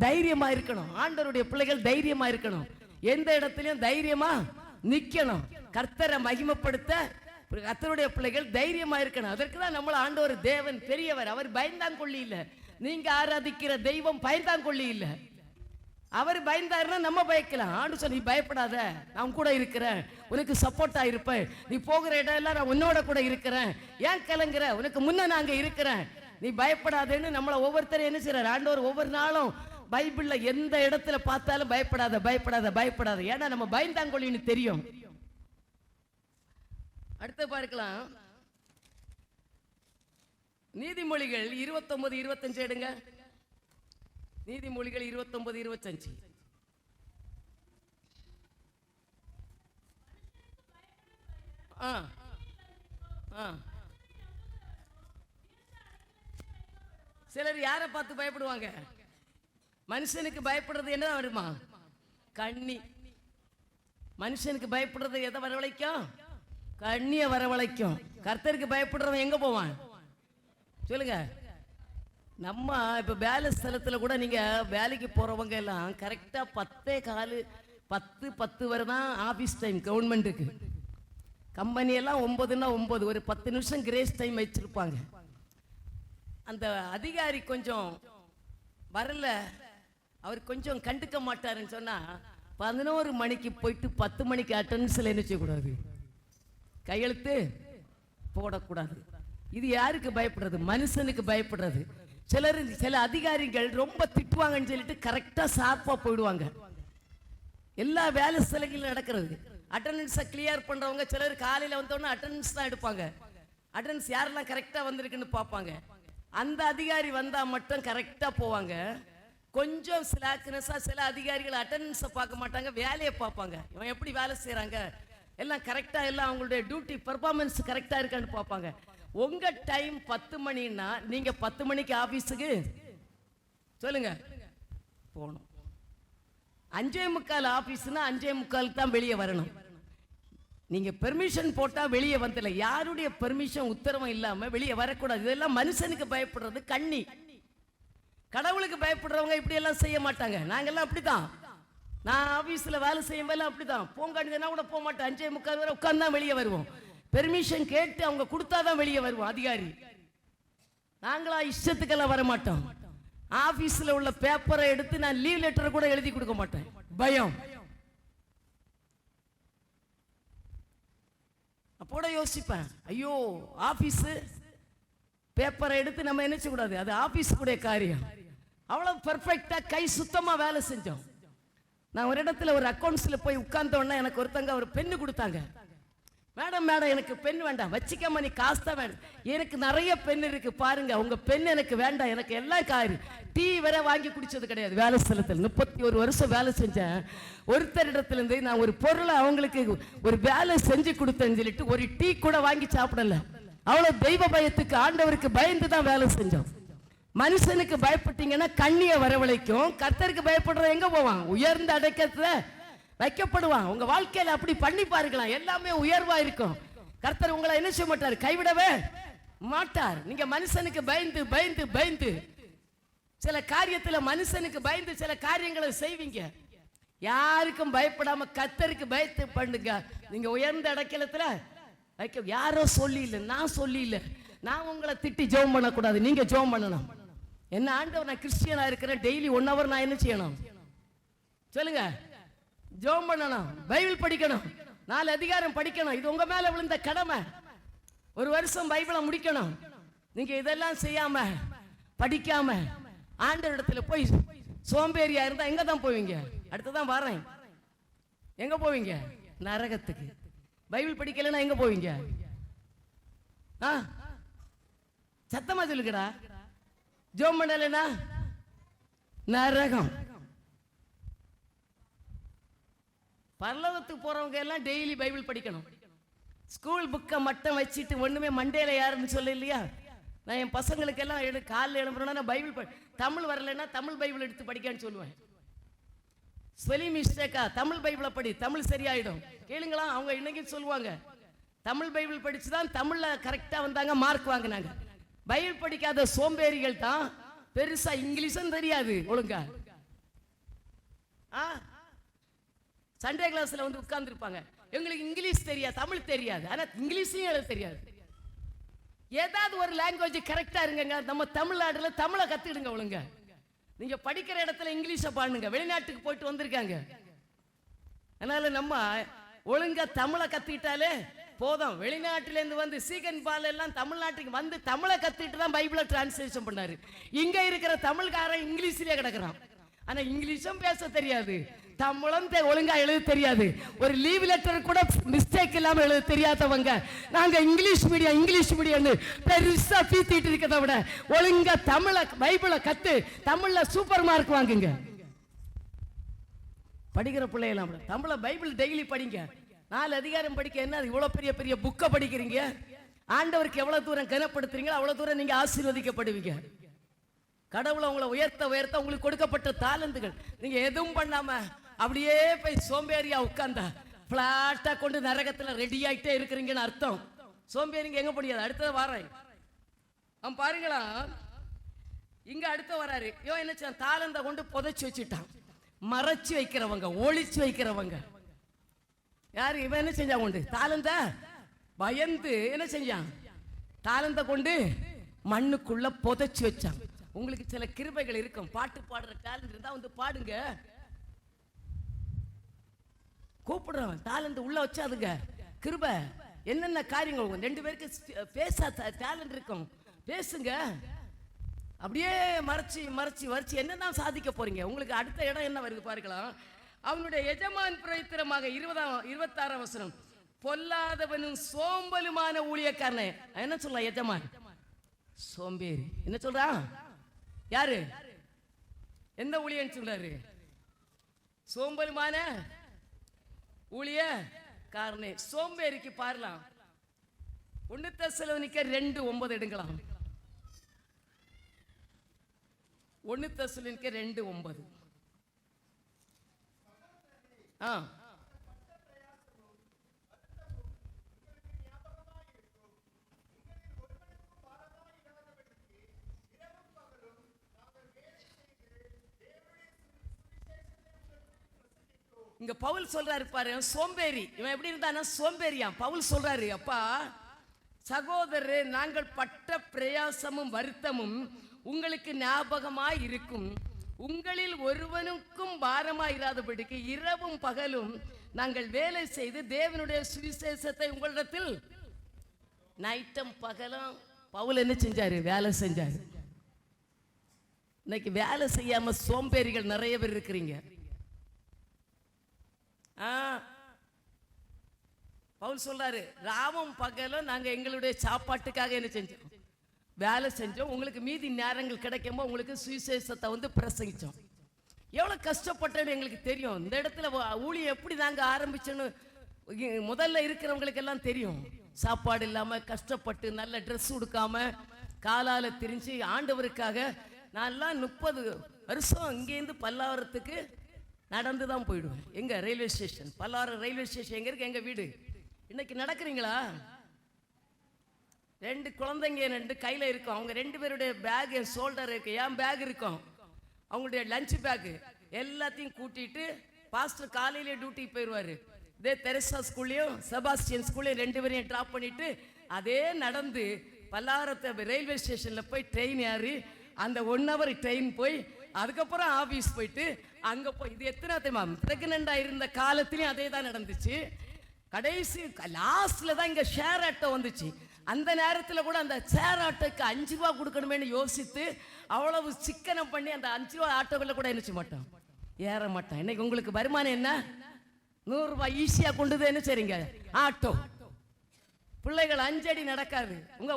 தைரியமா இருக்கணும். ஆண்டவருடைய பிள்ளைகள் தைரியமா இருக்கணும். எந்த இடத்திலையும் தைரியமா நிக்கணும். கர்த்தரை மகிமைப்படுத்த கர்த்தருடைய பிள்ளைகள் தைரியமா இருக்கணும். அதற்கு தான் நம்மள ஆண்டவர் தேவன் பெரியவர். அவர் பயந்தாங்கொள்ளி இல்ல. நீங்க ஆராதிக்கிற தெய்வம் பயந்தாங்கொள்ளி இல்ல. அவர் பயந்தாருன்னா நம்ம பயக்கலாம். ஆண்டு சொன்ன, நீ பயப்படாத, நான் கூட இருக்கிறேன், உனக்கு சப்போர்ட்டா இருப்பேன், நீ போகிற இடம் எல்லாம் நான் உன்னோட கூட இருக்கிறேன், ஏன் கலங்குற, உனக்கு முன்ன நாங்க இருக்கிறேன், நீ பயப்படாதேன்னு நம்மளை ஒவ்வொருத்தரும் என்ன செய்யறாரு ஆண்டவர் ஒவ்வொரு நாளும் பைபிள்ல எந்த இடத்துல பார்த்தாலும் பயப்படாத பயப்படாத பயப்படாத. ஏன்னா நம்ம பயந்தாங்கொள்ளின்னு தெரியும். அடுத்து பார்க்கலாம், நீதிமொழிகள் 29:25 எடுங்க. நீதிமொழிகள் 29:25. சிலர் யாரை பார்த்து பயப்படுவாங்க? மனுஷனுக்கு பயப்படுறது என்ன வருமா, கண்ணி. மனுஷனுக்கு பயப்படுறது எதை வரவழைக்கும், கண்ணிய வரவழைக்கும். கர்த்தருக்கு பயப்படுறவன் எங்க போவான் சொல்லுங்க. நம்ம இப்ப வேலை ஸ்தலத்துல கூட நீங்க வேலைக்கு போறவங்க எல்லாம் கரெக்டா 10:15 10 வரை தான் ஆபீஸ் டைம். கவர்மெண்ட்டுக்கு கம்பெனி எல்லாம் 9ன்னா 9, ஒரு 10 நிமிஷம் கிரேஸ் டைம் வச்சிருப்பாங்க. அந்த அதிகாரி கொஞ்சம் வரல, அவர் கொஞ்சம் கண்டுக்க மாட்டாருன்னு சொன்னா 11 மணிக்கு போயிட்டு 10 மணிக்கு அட்டெண்டன்ஸ்ல என்ன செய்யக்கூடாது, கையெழுத்து போடக்கூடாது. இது யாருக்கு பயப்படுறது, மனுஷனுக்கு பயப்படுறது. சில அதிகாரிகள் ரொம்ப திட்டுவாங்கன்னு சொல்லிட்டு கரெக்டா ஷார்ப்பா போயிடுவாங்க. எல்லா வேலை ஸ்தலங்களிலும் நடக்கிறது. அட்டெண்டன்ஸை கிளியர் பண்றவங்க சிலர் காலையில வந்தோடனே அட்டெண்டன்ஸ் தான் எடுப்பாங்க. அட்டெண்டன்ஸ் யாரெல்லாம் கரெக்டா வந்திருக்குன்னு பார்ப்பாங்க. அந்த அதிகாரி வந்தா மட்டும் கரெக்டா போவாங்க. கொஞ்சம் ஸ்லாக்னஸா சில அதிகாரிகள் அட்டெண்டன்ஸை பார்க்க மாட்டாங்க, வேலையை பார்ப்பாங்க. இவன் எப்படி வேலை செய்யறாங்க, எல்லாம் கரெக்டா, எல்லாம் அவங்களுடைய டியூட்டி பெர்ஃபார்மன்ஸ் கரெக்டா இருக்கான்னு பார்ப்பாங்க. உங்க டைம் 10 மணின்னா நீங்க 10 மணிக்கு ஆபீஸுக்கு சொல்லுங்க போகணும். 5:45 ஆபீஸ்னா 5:45 தான் வெளியே வரணும். நீங்க பெர்மிஷன் போட்டா வெளியே வந்துல, யாருடைய பெர்மிஷன் உத்தரவும் இல்லாம வெளியே வரக்கூடாது. இதெல்லாம் மனுஷனுக்கு பயப்படுறது கண்ணி. கடவுளுக்கு பயப்படுறவங்க இப்படி எல்லாம் செய்ய மாட்டாங்க. நாங்கெல்லாம் அப்படிதான். நான் ஆபீஸ்ல வேலை செய்யும் போது அப்படிதான். போங்காண்டினா கூட போக மாட்டேன். 5:45 வரை உட்கார்ந்து தான் வெளியே வருவோம். பெர்மிஷன் கேட்டு அவங்க கொடுத்தாதான் வெளியே வருவோம் அதிகாரி. நாங்களா இஷ்டத்துக்கெல்லாம் வர மாட்டோம். ஆபீஸ்ல உள்ள பேப்பரை எடுத்து நான் லீவ் லெட்டர் கூட எழுதி கொடுக்க மாட்டேன். பயம். அப்போட யோசிப்பேன், ஐயோ ஆபீஸ் பேப்பரை எடுத்து நம்ம என்ன செய்யக்கூடாது, அது ஆபீஸுடைய காரியம். அவ்வளவு பெர்ஃபெக்டா கை சுத்தமா வேலை செஞ்சோம். நான் ஒரு இடத்துல ஒரு அக்கௌண்ட்ஸ்ல போய் உட்கார்ந்தோன்னா எனக்கு ஒருத்தங்க ஒரு பென்னு கொடுத்தாங்க. மேடம் எனக்கு பென் வேண்டாம், வச்சுக்காம நீ காசு தான் வேணும். எனக்கு நிறைய பென் இருக்கு பாருங்க, உங்க பென் எனக்கு வேண்டாம், எனக்கு எல்லாம் காரு. டீ வேற வாங்கி குடிச்சது கிடையாது. வேலை ஸ்தலத்தில் 31 வருஷம் வேலை செஞ்சேன். ஒருத்தரிடத்துல இருந்து நான் ஒரு பொருளை அவங்களுக்கு ஒரு வேலை செஞ்சு கொடுத்தேன்னு சொல்லிட்டு ஒரு டீ கூட வாங்கி சாப்பிடல. அவ்வளவு தெய்வ பயத்துக்கு ஆண்டவருக்கு பயந்து தான் வேலை செஞ்சோம். மனுஷனுக்கு பயப்பட்டீங்கன்னா கண்ணிய வரவழைக்கும். கர்த்தருக்கு பயப்படுற எங்க போவான்? உயர்ந்த அடக்கத்துல வைக்கப்படுவான். உங்க வாழ்க்கையில அப்படி பண்ணி பாருக்கலாம், எல்லாமே உயர்வா இருக்கும். கர்த்தர் உங்களை என்ன செய்ய மாட்டார், கைவிடவே மாட்டார். நீங்க மனுஷனுக்கு பயந்து பயந்து பயந்து சில காரியத்துல மனுஷனுக்கு பயந்து சில காரியங்களை செய்வீங்க. யாருக்கும் பயப்படாம கர்த்தருக்கு பயத்து பண்ணுங்க. நீங்க உயர்ந்த அடக்கலத்துல வைக்க. யாரோ சொல்லி இல்லை, நான் சொல்லி இல்லை. நான் உங்களை திட்டி ஜெபம் பண்ணக்கூடாது, நீங்க ஜெபம் பண்ணணும். என்ன ஆண்டவர், நான் கிறிஸ்டியனா இருக்கிறேன், டெய்லி 1 hour நான் என்ன செய்யணும் சொல்லுங்க, ஜெபம் பண்ணணும், பைபிள் படிக்கணும், 4 அதிகாரம் படிக்கணும். இது உங்க மேல விழுந்த கடமை. 1 வருஷம் பைபிளை முடிக்கணும். நீங்க இதெல்லாம் செய்யாம படிக்காம ஆண்டவர் இடத்துல போய் சோம்பேறியா இருந்தா எங்க தான் போவீங்க? அடுத்துதான் வரேன். எங்க போவீங்க? நரகத்துக்கு. பைபிள் படிக்கலன்னா எங்க போவீங்க? சத்தமா சொல்லுங்கடா. ஜெபம் பண்ணலனா நரகம். பரலோகத்துக்கு போறவங்க எல்லாம் டெய்லி பைபிள் படிக்கணும். ஸ்கூல் புக்கை மட்டும் வச்சுட்டு ஒண்ணுமே மண்டேல யாருன்னு சொல்ல இல்லையா? நான் என் பசங்களுக்கு எல்லாம் காலையில் எழும்புறேன்னா பைபிள் தமிழ் வரலன்னா தமிழ் பைபிள் எடுத்து படிக்கான்னு சொல்லுவேன். ஸ்பெல்லிங் மிஸ்டேக்கா, தமிழ் பைபிளை படி, தமிழ் சரியாயிடும். கேளுங்களா, அவங்க இன்னைக்கு சொல்லுவாங்க தமிழ் பைபிள் படிச்சுதான் தமிழ்ல கரெக்டா வந்தாங்க, மார்க் வாங்கினாங்க. பைபிள் படிக்காத சோம்பேறிகள் தான் பெருசா இங்கிலீஷும் தெரியாது ஒழுங்கா. சண்டே கிளாஸ்ல வந்து உட்கார்ந்து இருப்பாங்க, எங்களுக்கு இங்கிலீஷ் தெரியாது, தமிழ் தெரியாது, ஆனா இங்கிலீஷ்லயும் எழுத தெரியாது. ஏதாவது ஒரு லாங்குவேஜ் கரெக்டா இருங்க. நம்ம தமிழ்நாடுல தமிழை கத்துக்கிடுங்க ஒழுங்க. நீங்க படிக்கிற இடத்துல இங்கிலீஷை பாடுங்க. வெளிநாட்டுக்கு போயிட்டு வந்திருக்காங்க, அதனால நம்ம ஒழுங்கா தமிழை கத்துக்கிட்டாலே போதும். வெளிநாட்டில இருந்து வந்து சீகன் பால் எல்லாம் தமிழ்நாட்டுக்கு வந்து தமிழை கத்துக்கிட்டு தான் பைபிளை டிரான்ஸ்லேஷன் பண்ணாரு. இங்க இருக்கிற தமிழ்காரன் இங்கிலீஷ்லயே கிடக்குறான், ஆனா இங்கிலீஷும் பேச தெரியாது, தமிழும் ஒழுங்கா எழுத தெரியாது. ஒரு லீவ் லெட்டர் கூட மிஸ்டேக் இல்லாம எழுத தெரியாதவங்க நாங்க இங்கிலீஷ் மீடியம் பெருசா பீத்திட்டு இருக்கதை விட ஒழுங்கா தமிழ பைபிளை கத்து தமிழ்ல சூப்பர் மார்க் வாங்குங்க. படிக்கிற பிள்ளையெல்லாம் தமிழ பைபிள் டெய்லி படிங்க. 4 அதிகாரம் படிக்க என்ன இவ்வளவு பெரிய பெரிய புக்கை படிக்கிறீங்க? ஆண்டவருக்கு எவ்வளவு தூரம் கனப்படுத்துறீங்களோ அவ்வளவு தூரம் நீங்க ஆசீர்வதிக்கப்படுவீங்க. கடவுளை உங்களை உயர்த்த உயர்த்த உங்களுக்கு கொடுக்கப்பட்ட தாளந்துகள் நீங்க எதுவும் பண்ணாம அப்படியே போய் சோம்பேறியா உட்கார்ந்தா பிளாட்டா கொண்டு நரகத்துல ரெடி ஆயிட்டே இருக்கிறீங்கன்னு அர்த்தம். சோம்பேறிங்க எங்க முடியாது. அடுத்தது வரேன் பாருங்களா, இங்க அடுத்த வராரு. என்ன தாளந்த கொண்டு புதைச்சு வச்சுட்டான். மறைச்சு வைக்கிறவங்க, ஒளிச்சு வைக்கிறவங்க யாரு? இவன் என்ன செஞ்சான்? கொண்டு தாளந்த பயந்து என்ன செஞ்சான்? தாளந்த கொண்டு மண்ணுக்குள்ள புதைச்சு வச்சான். உங்களுக்கு சில கிருபைகள் இருக்கும், பாட்டு பாடுற டேலண்ட் இருந்தா வந்து பாடுங்க. கூப்பிடுறவன் தாளந்து உள்ள வச்சாதுங்க. கிருபை என்னென்ன காரியங்கள் 2 பேருக்கு பேச டேலண்ட் இருக்கும், பேசுங்க. அப்படியே மறைச்சு மறைச்சு மறைச்சு என்னதான் சாதிக்க போறீங்க? உங்களுக்கு அடுத்த இடம் என்ன வருது பார்க்கலாம். அவனுடைய எஜமான் பிரயத்திரமாக 26ஆம் வசனம், பொல்லாதவனும் சோம்பலுமான ஊழியக்காரனே. என்ன சொல்ல எஜமான்? சோம்பேறி. என்ன சொல்றான்? யாரு? எந்த ஊழியன்னு சொல்றாரு? சோம்பலுமான ஊழிய காரணம் சோம்பேறிக்கு பாரலாம். 1 தெசலோனிக்கர் 2:9 எடுங்களாம். 1 தெசலோனிக்கர் 2:9. இங்க பவுல் சொல்றாரு பாரு, சோம்பேறி. இவன் எப்படி இருந்தானா சோம்பேறியா. பவுல் சொல்றாரு, அப்பா சகோதரரே, நாங்கள் பட்ட பிரயாசமும் வருத்தமும் உங்களுக்கு ஞாபகமாய் இருக்கும். உங்களில் ஒருவனுக்கும் பாரமாய் இராதபடிக்கு இரவும் பகலும் நாங்கள் வேலை செய்து தேவனுடைய சுவிசேஷத்தை உங்களிடத்தில். நைட்டும் பகலும் பவுல் என்ன செஞ்சாரு? வேலை செஞ்சாரு. இன்னைக்கு வேலை செய்யாம சோம்பேறிகள் நிறைய பேர் இருக்கிறீங்க. பவுல் சொல்றாரு, ராவும் பகலும் நாங்க எங்களுடைய சாப்பாட்டுக்காக என்ன செஞ்சோம்? வேலை செஞ்சோம். உங்களுக்கு மீதி நேரங்கள் கிடைக்கும்போது உங்களுக்கு சுவிசேஷத்தை பிரசங்கிச்சோம். எவ்வளவு கஷ்டப்பட்டது எங்களுக்கு தெரியும். இந்த இடத்துல ஊழியம் எப்படி நாங்க ஆரம்பிச்சோன்னு முதல்ல இருக்கிறவங்களுக்கு எல்லாம் தெரியும். சாப்பாடு இல்லாம கஷ்டப்பட்டு நல்ல ட்ரெஸ் உடுக்காம காலால திரிஞ்சு ஆண்டவருக்காக நான்லாம் 30 வருஷம் இங்கேருந்து பல்லாவரத்துக்கு நடந்துதான் போயிடுவேன். எங்க railway station, Pallavaram railway station எங்க இருக்கு? எங்க வீடு. இன்னைக்கு நடக்கிறீங்களா? 2 குழந்தைங்க 2 கையில இருக்கும். அவங்க 2 பேருடைய பேக் ஷோல்டர் இருக்கு. என் பேக் இருக்கும். அவங்களுடைய லஞ்ச் பேக் எல்லாத்தையும் கூட்டிட்டு பாஸ்டர் காலையிலே டியூட்டிக்கு போயிடுவாரு. இதே தெரசா ஸ்கூல்லையும் செபாஸ்டியன் ஸ்கூல்லையும் 2 பேரையும் ட்ராப் பண்ணிட்டு அதே நடந்து பல்லாவரத்தை ரயில்வே ஸ்டேஷன்ல போய் ட்ரெயின் ஏறி அந்த 1 hour ட்ரெயின் போய் அதுக்கப்புறம் ஆபீஸ் போயிட்டு அங்க போய் இது எத்தனை தெரியுமா? பிரெக்னண்டா இருந்த காலத்திலயும் அதே தான் நடந்துச்சு. கடைசி லாஸ்ட்ல தான் இங்க ஷேர் ஆட்டோ வந்துச்சு. அந்த நேரத்தில் கூட அந்த ஷேர் ஆட்டோக்கு 5 ரூபா கொடுக்கணுமேனு யோசித்து அவ்வளவு சிக்கனம் பண்ணி அந்த 5 ரூபா ஆட்டோக்குள்ள கூட என்ன செய்ய மாட்டோம், ஏற மாட்டோம். இன்னைக்கு உங்களுக்கு வருமானம் என்ன? 100 ரூபாய் ஈஸியா கொண்டுது என்ன செய்றீங்க? ஆட்டோ. பிள்ளைகள் 5 அடி நடக்காது. உங்க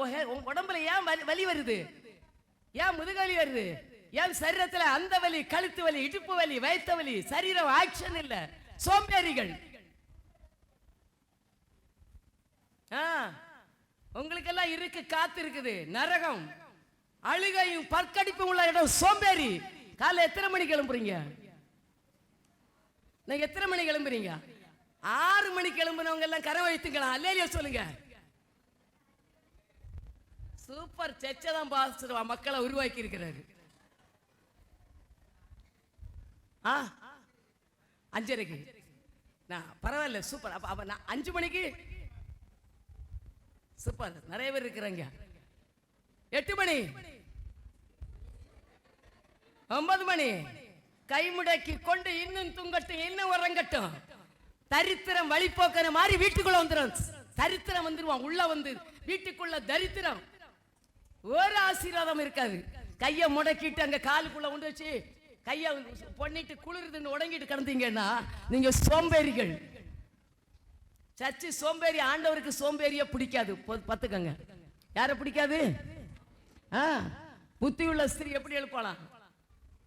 உடம்புல ஏன் வலி வருது? ஏன் முதுகலி வருது? ஏன் சரீரத்துல அந்த வலி, கழுத்து வலி, இடுப்பு வலி, வயிற்று வலி? சரீரம் ஆக்ஷன் இல்ல, சோம்பேறிகள். உங்களுக்கு எல்லாம் இருக்கு, காத்து இருக்குது நரகம், அழுகையும் பற்கடிப்பும் உள்ள இடம் சோம்பேறி. காலை எத்தனை மணிக்கு கிளம்புறீங்க? நீங்க எத்தனை மணி கிளம்புறீங்க? 6 மணிக்கு கிளம்புனவங்க எல்லாம் கரை வைத்துக்கலாம். அல்லேலியா சொல்லுங்க. சூப்பர். சர்ச்சைதான் பாஸ்டர் மக்களை உருவாக்கி இருக்கிறாரு. 5:30க்கு நான் பரவாயில்ல, சூப்பர். அப்ப நான் 5 மணிக்கு சூப்பர். நிறைய பேர் இருக்கிறாங்க. 8 மணி, 9 மணி கை முடக்கி கொண்டு இன்னும் தூங்கட்டும், இன்னும் உறங்கட்டும். தரித்திரம் வழிபோக்கன மாதிரி வீட்டுக்குள்ள வந்துடும். தரித்திரம் வந்துருவான் உள்ள வந்து வீட்டுக்குள்ள. தரித்திரம் ஒரு ஆசீர்வாதம் இருக்காது. கையை முடக்கிட்டு அங்க காலுக்குள்ள கொண்டு வச்சு கையை பொண்ணிட்டு குளிர்துன்னு உடங்கிட்டு கிடந்தீங்கன்னா நீங்க சோம்பேறிகள். சர்ச்சு சோம்பேறி. ஆண்டவருக்கு சோம்பேறிய பிடிக்காது. பத்துக்கங்க. யார பிடிக்காது? புத்தி உள்ள ஸ்திரீ எப்படி எழுப்பலாம்?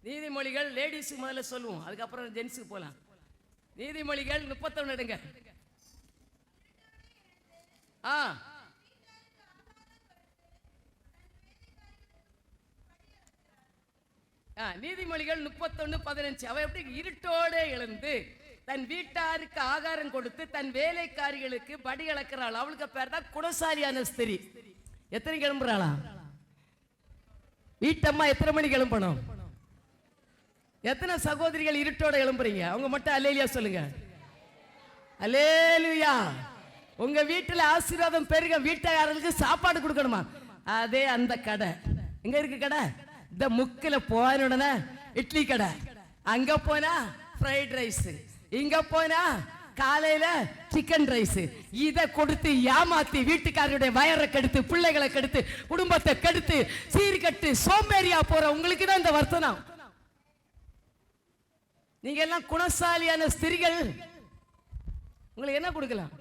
நீதிமொழிகள் லேடிஸ் முதல்ல சொல்லுவோம், அதுக்கப்புறம் ஜென்ஸுக்கு போலாம். நீதிமொழிகள் 31 எடுங்க. நீதிமொழிகள் 31:15. அவ எப்படி இருட்டோடு எழுந்து தன் வீட்டாருக்கு ஆகாரம் கொடுத்து தன் வேலைக்காரிகளுக்கு படி அளக்கிறாள். அவளுக்கு பேர் தான் குணசாலியான ஸ்திரீ. எத்தனை கிளம்புறாளா? வீட்டம்மா எத்தனை மணி கிளம்பணும்? எத்தனை சகோதரிகள் இருட்டோட கிளம்புறீங்க? அவங்க மட்டும் அல்லேலியா சொல்லுங்க. அல்லேலுயா. உங்க வீட்டுல ஆசீர்வாதம் பெருக வீட்டாருக்கு சாப்பாடு கொடுக்கணுமா? அதே அந்த கடை எங்க இருக்கு? கடை இந்த முக்கில போன உடனே இட்லி கடை, அங்க போனா ஃப்ரைட் ரைஸ், இங்க போனா காலையில சிக்கன் ரைஸ். இத கொடுத்து ஏமாத்தி வீட்டுக்காரருடைய வயரை கெடுத்து, பிள்ளைகளை கெடுத்து, குடும்பத்தை கெடுத்து, சீர்கட்டு சோம்பேறியா போற உங்களுக்கு தான் இந்த வர்த்தனம். நீங்க எல்லாம் குணசாலியான ஸ்திரீகள். உங்களுக்கு என்ன கொடுக்கலாம்?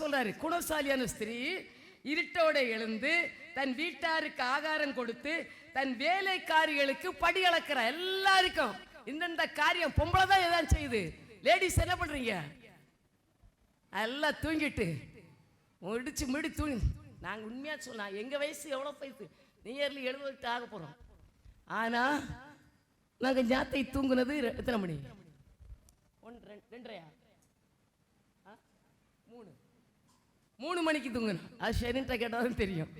சொல்றாரு, குணசாலியான ஸ்திரீ இருட்டோட எழுந்து தன் வீட்டாருக்கு ஆகாரம் கொடுத்து தன் வேலைக்காரிகளுக்கு படி அளக்கிற. எல்லாருக்கும் இந்தந்த காரியம் பொம்பளை தான் எதாவது செய்யுது. லேடிஸ் என்ன பண்றீங்க? எல்லாம் தூங்கிட்டு முடிச்சு முடி தூங்கி. நாங்கள் உண்மையா சொன்னோம், எங்க வயசு எவ்வளோ வயசு, நியர்லி 78 ஆக போறோம். ஆனா நாங்கள் ஞாத்தை தூங்குனது எத்தனை மணி? 1 2 3 மணிக்கு தூங்கணும். அது ஷெரின்ட்ட கேட்டாலும் தெரியும்.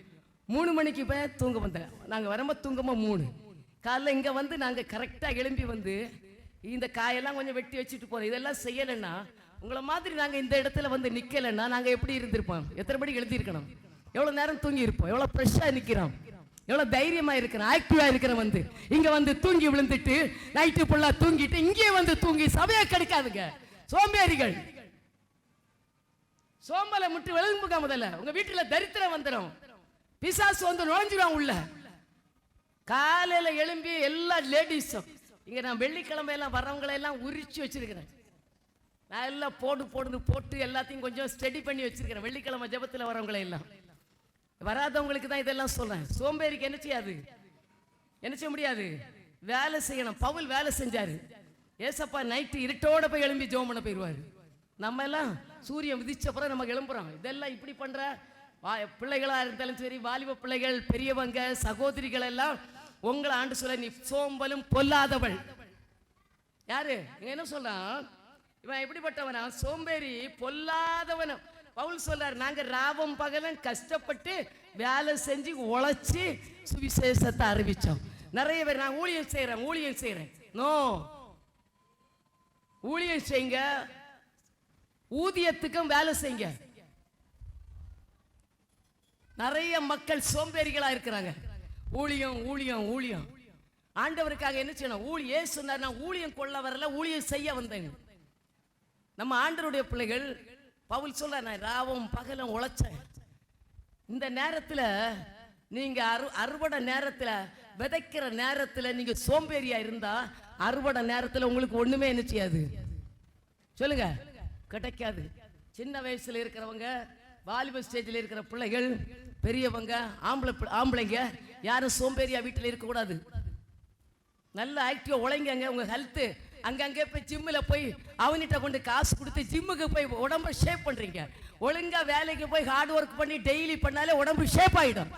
3 மணிக்கு போய் தூங்க வந்தேன். நாங்கள் வரும்போது தூங்கமா 3. காலைல இங்கே வந்து நாங்கள் கரெக்டாக எழும்பி வந்து இந்த காயெல்லாம் கொஞ்சம் வெட்டி வச்சுட்டு போகிறோம். இதெல்லாம் செய்யலைன்னா உங்களை மாதிரி நாங்கள் இந்த இடத்துல வந்து நிற்கலைன்னா நாங்கள் எப்படி இருந்திருப்போம்? எத்தனை மணிக்கு எழுதியிருக்கணும்? எவ்வளோ நேரம் தூங்கி இருப்போம்? எவ்வளோ ஃப்ரெஷ்ஷாக நிற்கிறோம், எவ்வளோ தைரியமாக இருக்கிறோம், ஆக்டிவாக இருக்கிறோம். வந்து இங்கே வந்து தூங்கி விழுந்துட்டு நைட்டு ஃபுல்லாக தூங்கிட்டு இங்கே வந்து தூங்கி சபையை கிடைக்காதுங்க. சோம்பேறிகள், சோம்பலை முட்டு விளங்குங்க. முதல்ல உங்க வீட்டுல தரித்திரம் வந்துடும், பிசாசு வந்து நுழைஞ்சிடும் உள்ள. காலையில எழும்பி எல்லா லேடிஸும் இங்க நான் வெள்ளிக்கிழமை எல்லாம் வரவங்களை எல்லாம் உரிச்சு வச்சிருக்கிறேன். நான் எல்லாம் போட்டு எல்லாத்தையும் கொஞ்சம் ஸ்டடி பண்ணி வச்சிருக்கிறேன். வெள்ளிக்கிழமை ஜெபத்தில் வரவங்களை எல்லாம், வராதவங்களுக்கு தான் இதெல்லாம் சொல்றேன். சோம்பேறிக்கு என்ன செய்யாது, என்ன செய்ய முடியாது, வேலை செய்யணும். பவுல் வேலை செஞ்சாரு. ஏசப்பா நைட்டு இருட்டோட போய் எழும்பி ஜெபம் பண்ண போயிடுவாரு. நம்ம எல்லாம் சூரியன் விதிச்சப்பறம் நம்ம கிளம்புறோம். இதெல்லாம் இப்படி பண்ற பிள்ளைகளா இருந்தாலும் சரி, வாலிப பிள்ளைகள், பெரியவங்க, சகோதரிகள் எல்லாம் உங்களை ஆண்டு சொல்ல, நீ சோம்பலும் பொல்லாதவள். யாரு என்ன சொல்றான்? இவன் எப்படிப்பட்டவனா? சோம்பேறி பொல்லாதவன். பவுல் சொல்றாரு, நாங்க ராவம் பகலும் கஷ்டப்பட்டு வேலை செஞ்சு உழைச்சி சுவிசேஷத்தை அறிவிச்சோம். நிறைய பேர் நான் ஊழியம் செய்யறேன். நோ, ஊழியம் செய்யுங்க, ஊதியத்துக்கும் வேலை செய்யுங்க. நிறைய மக்கள் சோம்பேறிகளா இருக்கிறாங்க. ஊழியம் ஆண்டவருக்காக என்ன செய்யணும்? ஊழியம் சொன்னார், நான் ஊழியம் கொள்ள வரல, ஊழியம் செய்ய வந்தேன். நம்ம ஆண்டவருடைய பிள்ளைகள். பவுல் சொல்ல, நான் ராவும் பகலும் உழைச்சேன். இந்த நேரத்தில் நீங்க அறுவடை நேரத்தில், விதைக்கிற நேரத்தில் நீங்க சோம்பேறியா இருந்தா அறுவடை நேரத்தில் உங்களுக்கு ஒண்ணுமே என்ன செய்யாது? சொல்லுங்க, கிடைக்காது. சின்ன வயசுல இருக்கிறவங்க, வாலிப ஸ்டேஜில் இருக்கிற பிள்ளைகள், பெரியவங்க, ஆம்பளைங்க யாரும் சோம்பேறியா வீட்டில் இருக்கக்கூடாது. நல்ல ஆக்டிவா உழைங்க. உங்க ஹெல்த் அங்கங்கே போய் ஜிம்மில் போய் அவனிட்ட கொண்டு காசு கொடுத்து ஜிம்முக்கு போய் உடம்ப ஷேப் பண்றீங்க. ஒழுங்கா வேலைக்கு போய் ஹார்ட் ஒர்க் பண்ணி டெய்லி பண்ணாலே உடம்பு ஷேப் ஆயிடும்.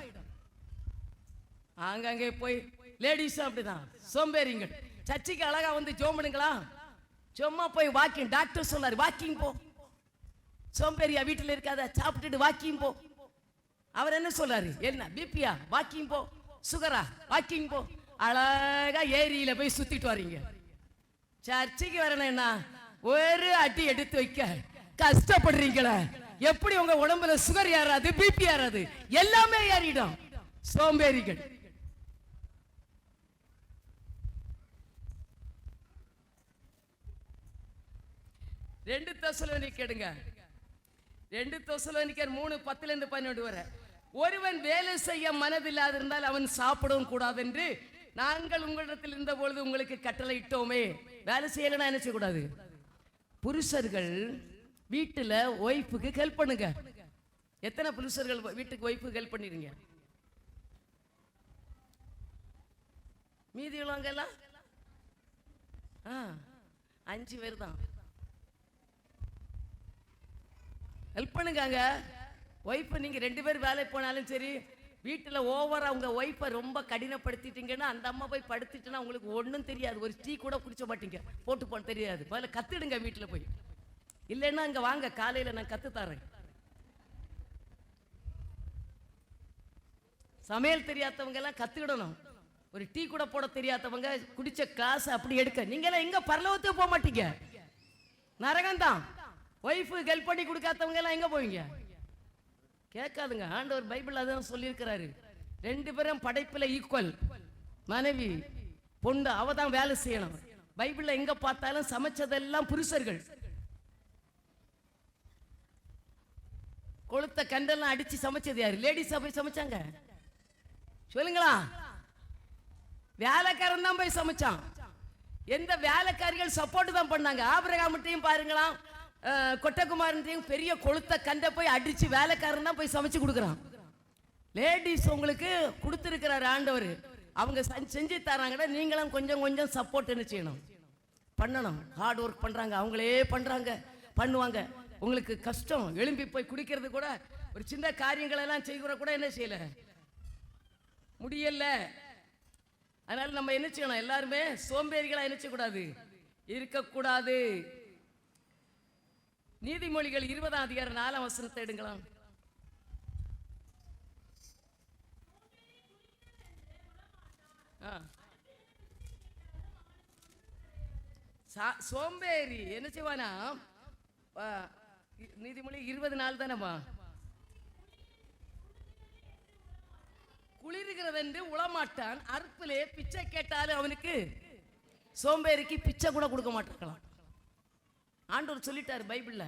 அங்கங்கே போய் லேடிஸும் அப்படிதான் சோம்பேறிங்க. சர்ச்சைக்கு அழகா வந்து ஜோம் பண்ணுங்களா? சும்மா போய் வாக்கிங். டாக்டர் சொன்னாரு வாக்கிங் போ. சோம்பேறியா வீட்டில் இருக்காத, சாப்பிட்டுட்டு வாக்கிங் போ. அவர் என்ன சொல்றாரு? என்ன பிபியா? வாக்கிங் போ. சுகரா? வாக்கிங் போ. அழகா ஏரியில போய் சுத்திட்டு வரீங்க. சர்ச்சைக்கு வரணும்னா ஒரு அடி எடுத்து வைக்க கஷ்டப்படுறீங்களே. எப்படி உங்க உடம்புல சுகர் ஏறாது, பிபி ஏறாது, எல்லாமே ஏறிடும். சோம்பேறிகள். ரெண்டு தெசலோனிக்கர் 3:10-12 வரை, ஒருவன் வேலை செய்ய மனதில்லாதிருந்தால் அவன் சாப்பிடவும் கூடாது என்று நாங்கள் உங்களிடத்தில் இருந்த பொழுது உங்களுக்கு கட்டளை இட்டோமே. வேலை செய்யலன்னா என்ன செய்யக்கூடாது? புருஷர்கள் வீட்டுல ஒய்ஃபுக்கு ஹெல்ப் பண்ணுங்க. எத்தனை புருஷர்கள் வீட்டுக்கு ஒய்ஃபுக்கு ஹெல்ப் பண்ணிருங்க? மீதி உள்ளவங்க எல்லாம் 5 பேர் தான். ஹெல்ப் பண்ணுங்க. ஒய்ஃபை நீங்க 2 பேர் வேலை போனாலும் சரி, வீட்டில் ஓவரா உங்க ஒய்ஃபை ரொம்ப கடினப்படுத்திட்டீங்கன்னா அந்த அம்மா போய் படுத்திட்டுனா உங்களுக்கு ஒன்றும் தெரியாது. ஒரு டீ கூட குடிச்ச மாட்டீங்க, போட்டு போன தெரியாது. முதல்ல கத்துடுங்க வீட்டில் போய். இல்லைன்னா இங்க வாங்க, காலையில நான் கத்து தரேன். சமையல் தெரியாதவங்க எல்லாம் கத்துக்கிடணும். ஒரு டீ கூட போட தெரியாதவங்க குடிச்ச காசு அப்படி எடுக்க. நீங்க எல்லாம் எங்க பரலோகத்துக்கு போக மாட்டீங்க, நரகம்தான். ஒய்ஃபுக்கு ஹெல்ப் பண்ணி கொடுக்காதவங்க எல்லாம் எங்க போவீங்க? கேட்காதுங்க. ஆண்டவர் பைபிள் அதான் சொல்லியிருக்கிறாரு, 2 பேரும் படைப்புல ஈக்குவல். மனைவி பொண்ணு அவ தான் வேலை செய்யணும். பைபிள்ல எங்க பார்த்தாலும் சமைச்சதெல்லாம் புருஷர்கள். கொளுத்த கண்டெல்லாம் அடிச்சு சமைச்சது யாரு? லேடிஸா போய் சமைச்சாங்க? சொல்லுங்களா? வேலைக்காரன் தான் போய் சமைச்சான். எந்த வேலைக்காரிகள் சப்போர்ட் தான் பண்ணாங்க? ஆபிரகாம்ட்டையும் பாருங்களாம், கொட்டகுமாரன்ட்டையும் பெரிய கொளுத்த கண்டை போய் அடிச்சு வேலைக்காரன் தான் போய் சமைச்சு கொடுக்குறான். லேடிஸ் உங்களுக்கு கொடுத்துருக்கிறார் ஆண்டவர். அவங்க செஞ்சு தராங்கன்னா நீங்களும் கொஞ்சம் கொஞ்சம் சப்போர்ட் என்ன செய்யணும்? பண்ணணும். ஹார்ட் ஒர்க் பண்றாங்க, அவங்களே பண்றாங்க, பண்ணுவாங்க. உங்களுக்கு கஷ்டம், எழும்பி போய் குடிக்கிறது கூட, ஒரு சின்ன காரியங்கள் எல்லாம் செய்கிற கூட என்ன செய்யல முடியல. அதனால நம்ம என்ன செய்யணும், எல்லாருமே சோம்பேறிகளா என்ன செய்யக்கூடாது, இருக்கக்கூடாது. நீதிமொழிகள் 20ஆம் அதிகாரம் 4ஆம் வசனத்தை எடுங்களாம். சோம்பேறி என்ன செய்வானா, நீதிமொழி 20 தானேம்மா, குளிர்கிறதென்று உளமாட்டான், அறுப்பிலே பிச்சை கேட்டாலும் அவனுக்கு, சோம்பேறிக்கு பிச்சை கூட கொடுக்க மாட்டாங்களாம். ஆண்டவர் சொல்லிட்டாரு பைபிள்ல.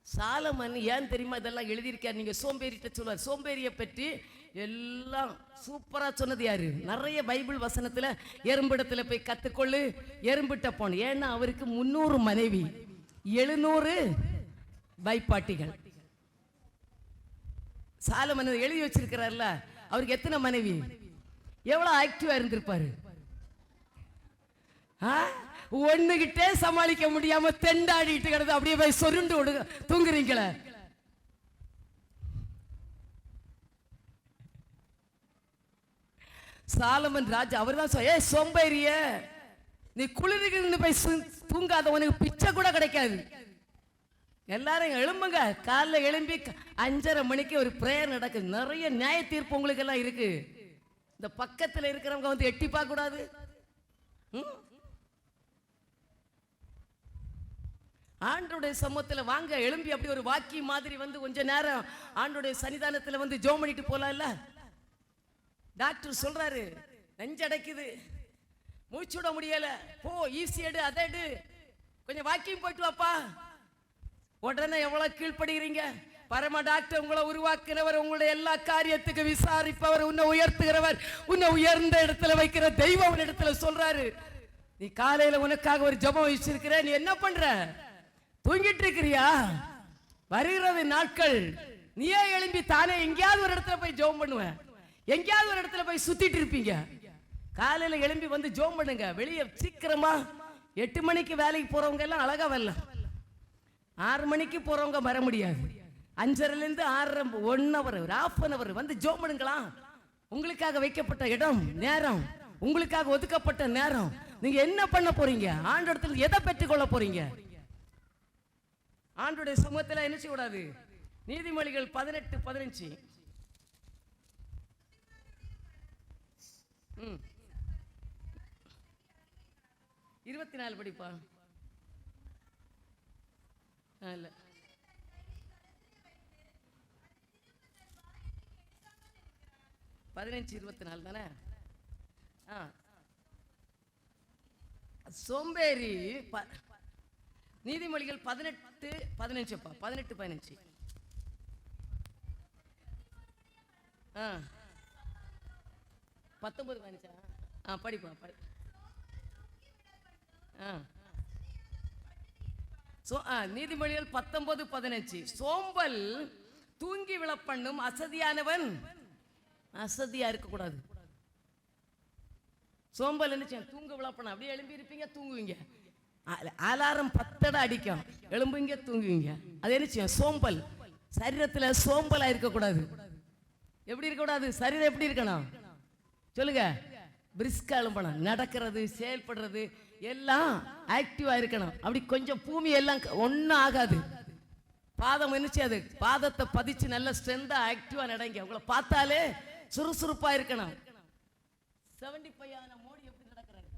சாலமன் ஏன் தெரியுமா இதெல்லாம் எழுதியிருக்காரு, நீங்க சோம்பேறிட்ட சொல்லுவார். சோம்பேறியை பற்றி எல்லாம் சூப்பரா சொன்னது யாரு, நிறைய பைபிள் வசனத்துல எறும்பிடத்துல போய் கத்துக்கொள்ளு, எறும்பிட்ட போன. ஏன்னா அவருக்கு 300 மனைவி, 700 பைப்பாட்டிகள். சாலமன் எழுதி வச்சிருக்கிறார்ல, அவருக்கு எத்தனை மனைவி, எவ்வளவு ஆக்டிவா இருந்திருப்பாரு. ஒண்ணுகிட்டே சமாளிக்க முடியாம தெண்டாடிட்டு கிடந்து அப்படியே போய் சொருண்டு தூங்குறீங்களே. சாலமன் ராஜா அவர் தான் சோம்பேறிய, நீ குளிர்ந்து போய் தூங்காத, உனக்கு பிச்சை கூட கிடைக்காது. எல்லாரும் எழும்புங்க, காலைல எழும்பி 5:30 மணிக்கு ஒரு பிரேயர் நடக்குது. நிறைய நியாய தீர்ப்பு உங்களுக்கு எல்லாம் இருக்கு. இந்த பக்கத்தில் இருக்கிறவங்க வந்து எட்டி பார்க்க கூடாது. ஆண்டோடைய சமூகத்தில் வாங்க, எழும்பி அப்படி ஒரு வாக்கி மாதிரி வந்து கொஞ்ச நேரம் ஆண்டோடைய சன்னிதானத்தில் வந்து ஜெபம் பண்ணிட்டு போலாம்ல. டாக்டர் சொல்றாரு நெஞ்சடைக்குது, மூச்சு விட முடியல, போ ஈஸி எடு, அதை எடு, கொஞ்சம் வாக்கிங் போயிட்டு வாப்பா. உடனே எவ்வளவு கீழ்ப்படுகிறீங்க. பரம டாக்டர் உங்களை உருவாக்குறவர், உங்களுடைய எல்லா காரியத்துக்கு விசாரிப்பவர், உன்னை உயர்த்துகிறவர், உன்னை உயர்ந்த இடத்துல வைக்கிற தெய்வம் இடத்துல சொல்றாரு, நீ காலையில உனக்காக ஒரு ஜெபம் வச்சிருக்கிற, நீ என்ன பண்ற, தூங்கிட்டு இருக்கிறியா? வருகிறது நாட்கள் நீயே எழும்பி தானே எங்கேயாவது ஒரு இடத்துல போய் ஜெபம் பண்ணுவேன், எங்கேயாவது ஒரு இடத்துல போய் சுத்திட்டு இருப்பீங்க. காலையில எழும்பி வந்து ஜெபம் பண்ணுங்க. வெளியே சீக்கிரமா 8 மணிக்கு வேலைக்கு போறவங்க எல்லாம் அழகா வரலாம், 6 மணிக்கு போறவங்க வர முடியாது. 5:30 6:30 1 hour, ஒரு ½ an hour வந்து ஜெபம் பண்ணுங்களா. உங்களுக்காக வைக்கப்பட்ட இடம், நேரம், உங்களுக்காக ஒதுக்கப்பட்ட நேரம். நீங்க என்ன பண்ண போறீங்க, ஆண்டவரிடத்தில் எதை பெற்றுக்கொள்ள போறீங்க? ஆண்டவருடைய சமூகத்தில் என்ன செய்யக்கூடாது. நீதிமொழிகள் 18:15 24 படிப்பா. இல்ல 15:24 தானே. சோம்பேறி நீதிமொழிகள் 18:15 18:15 19:15 படிப்பா படி. நீதிமொழிகள் 19:15 சோம்பல் தூங்கி விழப்பண்ணும், அசதியானவன் அசதியா இருக்கக்கூடாது. சோம்பல் என்ன தூங்க விழப்பண்ணும், அப்படியே எழும்பி இருப்பீங்க, தூங்குவீங்க. அலாரம் 10 அடிக்கும், எழும்புங்க தூங்குவீங்க. அது என்ன சோம்பல். சரீரத்தில் சோம்பலா இருக்கக்கூடாது. எப்படி இருக்கக்கூடாது, சரீரம் எப்படி இருக்கணும் சொல்லுங்க, பிரிஸ்கா எழும்பணும், நடக்கிறது, செயல்படுறது எல்லாம் ஆக்டிவா இருக்கணும். அப்படி கொஞ்சம் பூமி எல்லாம் ஒன்னும் ஆகாது. பாதம் என்ன செய்யாது, பாதத்தை பதிச்சு நல்ல ஸ்ட்ரென்தா ஆக்டிவா நடங்க. உங்களை பார்த்தாலே சுறுசுறுப்பா இருக்கணும். 75 மோடி எப்படி நடக்கிறாரு,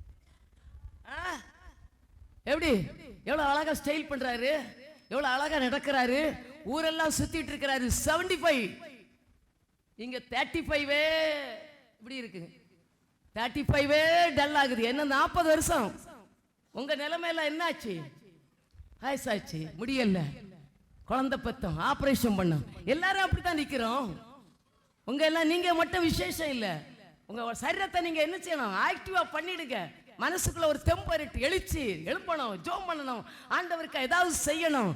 எப்படி எவ்வளவு அழகா ஸ்டைல் பண்றாரு, எவ்வளவு அழகா நடக்கிறாரு, ஊரெல்லாம் சுத்திட்டு இருக்கிறாரு. 75, இங்க 35 இப்படி இருக்கு. 35 டல் ஆகுது. என்ன 40 வருஷம் உங்க நிலைமையில என்னாச்சு, வயசாச்சு, முடியல, குழந்தை பெத்தோம், ஆபரேஷன் பண்ணோம், எல்லாரும் அப்படித்தான் நிக்கிறோம். உங்க எல்லாம் நீங்க மட்டும் விசேஷம் இல்ல. உங்க சரீரத்தை நீங்க என்ன செய்யணும், ஆக்டிவா பண்ணிடுங்க. மனசுக்குள்ள ஒரு தெம்பரிட்டு எழுச்சி எழுப்பணும், ஜோம் பண்ணணும், ஆண்டவருக்கு ஏதாவது செய்யணும்.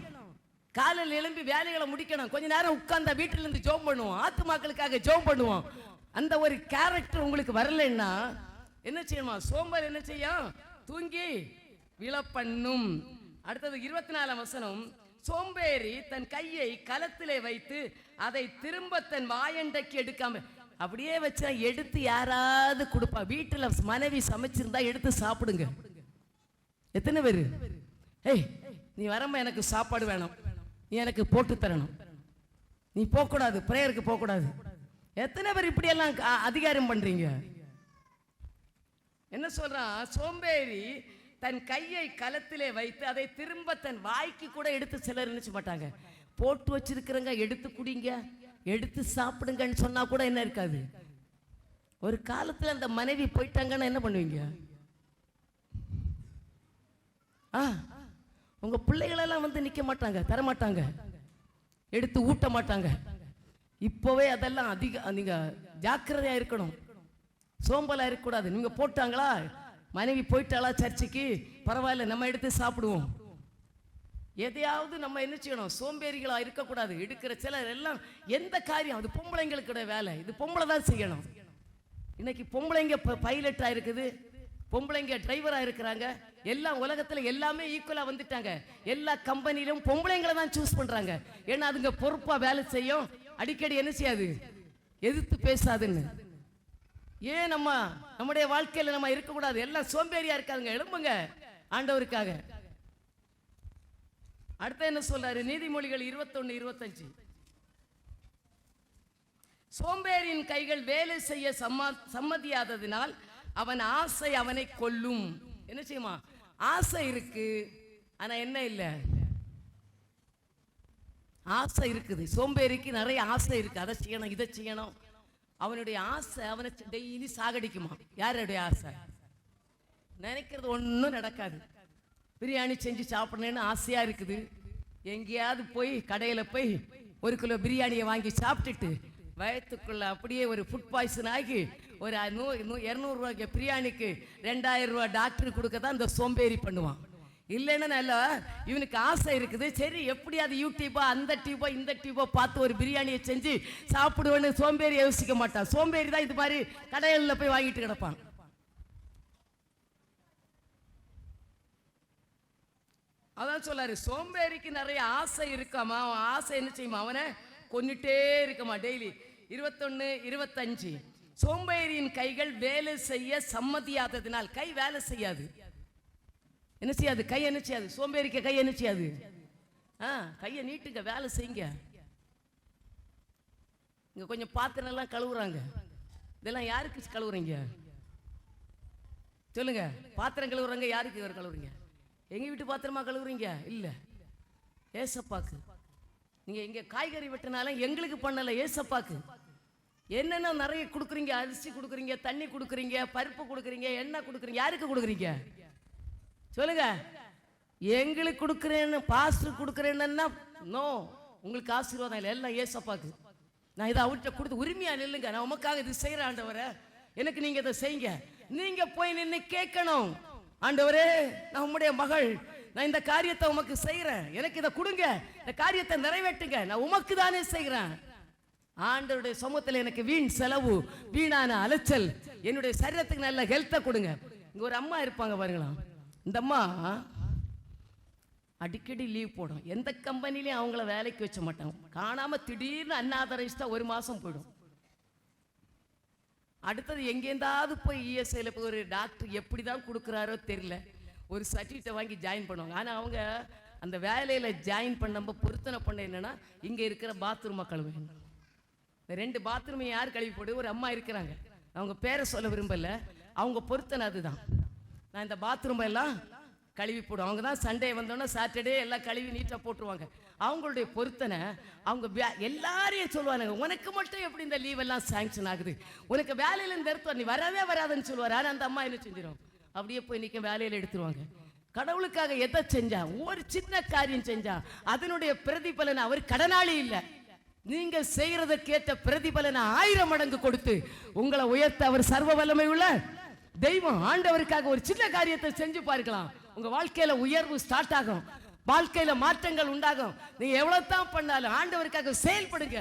காலையில் எழும்பி வேலைகளை முடிக்கணும். கொஞ்ச நேரம் உட்கார்ந்த வீட்டில இருந்து ஜோம் பண்ணுவோம், ஆத்துமாக்களுக்காக ஜோம் பண்ணுவோம். அந்த ஒரு கேரக்டர் உங்களுக்கு வரலைன்னா என்ன செய்யணுமா, சோம்பல் என்ன செய்யும், தூங்கி விழப்பண்ணும். அடுத்தது 24ஆம் வசனம், சோம்பேறி தன் கையை கலத்திலே வைத்து அதை திரும்ப தன் வாயண்டைக்கு எடுக்காம அப்படியே வச்சா எடுத்து யாராவது கொடுப்பா. வீட்டுல மனைவி சமைச்சிருந்தா எடுத்து சாப்பிடுங்க. எத்தனை பேரு ஏய் நீ வரம்ப எனக்கு சாப்பாடு வேணும், நீ எனக்கு போட்டு தரணும், நீ போகக்கூடாது, பிரேயருக்கு போகக்கூடாது. எத்தனை பேர் இப்படி எல்லாம் அதிகாரம் பண்றீங்க? என்ன சொல்றான், சோம்பேறி தன் கையை கலத்திலே வைத்து அதை திரும்ப தன் வாய்க்கு கூட எடுத்து சிலர் நினைச்சு மாட்டாங்க. போட்டு வச்சிருக்கிறங்க எடுத்து குடிங்க, எடுத்து சாப்பிடுங்கன்னு சொன்னா கூட என்ன இருக்காது. ஒரு காலத்துல அந்த மனைவி போயிட்டாங்கன்னா என்ன பண்ணுவீங்க? உங்க பிள்ளைகளெல்லாம் வந்து நிக்க மாட்டாங்க, தர மாட்டாங்க, எடுத்து ஊட்ட மாட்டாங்க. இப்பவே அதெல்லாம் நீங்க ஜாக்கிரதையா இருக்கணும், சோம்பலா இருக்கக்கூடாது. நீங்க போட்டாங்களா, மனைவி போயிட்டாளா சர்ச்சுக்கு, பரவாயில்ல நம்ம எடுத்து சாப்பிடுவோம். எதையாவது நம்ம என்ன செய்யணும், சோம்பேறிகளா இருக்கக்கூடாது. எடுக்கிற சிலர் எல்லாம் எந்த காரியம் அது பொம்பளைங்களுடைய வேலை, இது பொம்பளை தான் செய்யணும். இன்னைக்கு பொம்பளைங்க பைலட்டா இருக்குது, பொம்பளைங்க டிரைவரா இருக்கிறாங்க. எல்லாம் உலகத்துல எல்லாமே ஈக்குவலா வந்துட்டாங்க. எல்லா கம்பெனிலும் பொம்பளைங்களை தான் சூஸ் பண்றாங்க. ஏன்னா அதுங்க பொறுப்பா வேலை செய்யும், அடிக்கடி என்ன செய்யாது, எதிர்த்து பேசாதுன்னு. ஏன் நம்முடைய வாழ்க்கையில நம்ம இருக்கக்கூடாது? எல்லாம் சோம்பேறியா இருக்காங்க, எழும்புங்க ஆண்டவருக்காக. அடுத்த என்ன சொல்றாரு, நீதிமொழிகள் 21:25, சோம்பேறியின் கைகள் வேலை செய்ய சம்மதியாததினால் அவன் ஆசை அவனை கொல்லும். என்ன செய்யுமா, ஆசை இருக்கு ஆனா என்ன இல்ல, ஆசை இருக்குது. சோம்பேறிக்கு நிறைய ஆசை இருக்கு, அதை செய்யணும் இதை செய்யணும். அவனுடைய ஆசை அவனை டெய்லி சாகடிக்குமா. யாருடைய ஆசை? நினைக்கிறது ஒன்றும் நடக்காது. பிரியாணி செஞ்சு சாப்பிடணும்னு ஆசையா இருக்குது, எங்கேயாவது போய் கடையில போய் 1 கிலோ பிரியாணியை வாங்கி சாப்பிட்டுட்டு வயத்துக்குள்ள அப்படியே ஒரு ஃபுட் பாய்சன் ஆகி ஒரு 200 ரூபாய்க்கு பிரியாணிக்கு 2000 ரூபாய் டாக்டர் கொடுக்க தான் இந்த சோம்பேறி பண்ணுவான். இல்லைன்னா நல்ல இவனுக்கு ஆசை இருக்குது, சரி எப்படியாவது யூடியூபா அந்த டியூபோ இந்த டியூபோ பார்த்து ஒரு பிரியாணியை செஞ்சு சாப்பிடுவேன்னு சோம்பேறி யோசிக்க மாட்டான். சோம்பேறி தான் இது மாதிரி கடைகளில் போய் வாங்கிட்டு கிடப்பான். அதான் சொல்லாரு, சோம்பேறிக்கு நிறைய ஆசை இருக்காமா, அவன் ஆசை என்ன செய்யுமா, அவனை கொன்னுட்டே இருக்கமா டெய்லி. 21:25, சோம்பேறியின் கைகள் வேலை செய்ய சம்மதியாததினால், கை வேலை செய்யாது, என்ன செய்யாது, கை என்ன செய்யாது, சோம்பேறிக்க கை என்ன செய்யாது. கையை நீட்டுங்க, வேலை செய்யுங்க. இங்க கொஞ்சம் பாத்திரம் எல்லாம் கழுவுறாங்க, இதெல்லாம் யாருக்கு கழுவுறீங்க சொல்லுங்க? பாத்திரம் கழுவுறாங்க, யாருக்கு கழுவுறீங்க? எங்க வீட்டு பாத்திரமா கழுவுறீங்க? இல்ல, ஏசப்பாக்கு. நீங்க இங்க காய்கறி வெட்டினாலும் எங்களுக்கு பண்ணல, ஏசப்பாக்கு. என்னென்ன நிறைய கொடுக்குறீங்க, அரிசி கொடுக்குறீங்க, தண்ணி கொடுக்குறீங்க, பருப்பு கொடுக்குறீங்க, எண்ணெய் கொடுக்குறீங்க, யாருக்கு கொடுக்குறீங்க சொல்லுங்க? எங்களுக்கு கொடுக்குறேன்னு, பாஸ்டர் கொடுக்குறேன்னா நோ, உங்களுக்கு ஆசீர்வாதம் இல்லை, எல்லாம் ஏசப்பாக்கு. நான் இதை அவர்கிட்ட கொடுத்து உரிமையா நில்லுங்க, நான் உமக்காக இது செய்யறேன் ஆண்டவரே, எனக்கு நீங்க இதை செய்யுங்க. நீங்க போய் நின்று கேட்கணும், ஆண்டவரே நான் உம்முடைய மகள், நான் இந்த காரியத்தை உமக்கு செய்யறேன், எனக்கு இதை கொடுங்க, இந்த காரியத்தை நிறைவேற்றுங்க, நான் உமக்கு தானே செய்கிறேன். ஆண்டவருடைய சமூகத்தில் எனக்கு வீண் செலவு, வீணான அலைச்சல், என்னுடைய சரீரத்துக்கு நல்ல ஹெல்த்தை கொடுங்க. இங்க ஒரு அம்மா இருப்பாங்க பாருங்களா, இந்த அம்மா அடிக்கடி லீவ் போடும், எந்த கம்பெனிலையும் அவங்கள வேலைக்கு வச்ச மாட்டாங்க. காணாம திடீர்னு அன்ஆதரைஸ்டா 1 மாசம் போயிடும். அடுத்தது எங்கேந்தாவது போய் இஎஸ்ஐல போய் ஒரு டாக்டர் எப்படிதான் கொடுக்குறாரோ தெரியல, ஒரு சர்டிஃபிகேட்டை வாங்கி ஜாயின் பண்ணுவாங்க. ஆனால் அவங்க அந்த வேலையில் ஜாயின் பண்ணப்போ பொருத்தனை பண்ண என்னன்னா, இங்கே இருக்கிற பாத்ரூமை கழுவுங்க. இந்த 2 பாத்ரூமை யார் கழுவி போடு, ஒரு அம்மா இருக்கிறாங்க, அவங்க பேரை சொல்ல விரும்பல, அவங்க பொருத்தனை அதுதான். நான் இந்த பாத்ரூம் எல்லாம் கழுவி போடுவோம். அவங்க தான் சண்டே வந்தோன்னா சாட்டர்டே எல்லாம் கழுவி நீட்டாக போட்டுருவாங்க. அவங்களுடைய பொருத்தனை அவங்க எல்லாரையும் சொல்லுவாங்க, உனக்கு மட்டும் எப்படி இந்த லீவ் எல்லாம் சாங்ஷன் ஆகுது, உனக்கு வேலையில இருந்து எடுத்து நீ வரவே வராதுன்னு சொல்லுவார். ஆனால் அந்த அம்மா என்ன செஞ்சிடும், அப்படியே போய் நிற்க வேலையில் எடுத்துருவாங்க. கடவுளுக்காக எதை செஞ்சா, ஒரு சின்ன காரியம் செஞ்சா அதனுடைய பிரதிபலன் அவர் கடனாளி இல்லை, நீங்க செய்யறதுக்கேற்ற பிரதிபலனை 1000 மடங்கு கொடுத்து உங்களை உயர்த்த அவர் சர்வ வல்லமை உள்ள தெய்வம். ஆண்டவருக்காக ஒரு சின்ன காரியத்தை செஞ்சு பார்க்கலாம், உங்க வாழ்க்கையில உயர்வு ஸ்டார்ட் ஆகும், வாழ்க்கையில மாற்றங்கள் உண்டாகும். நீங்க எவ்வளவு தான் பண்ணாலும் ஆண்டவருக்காக செயல்படுங்க.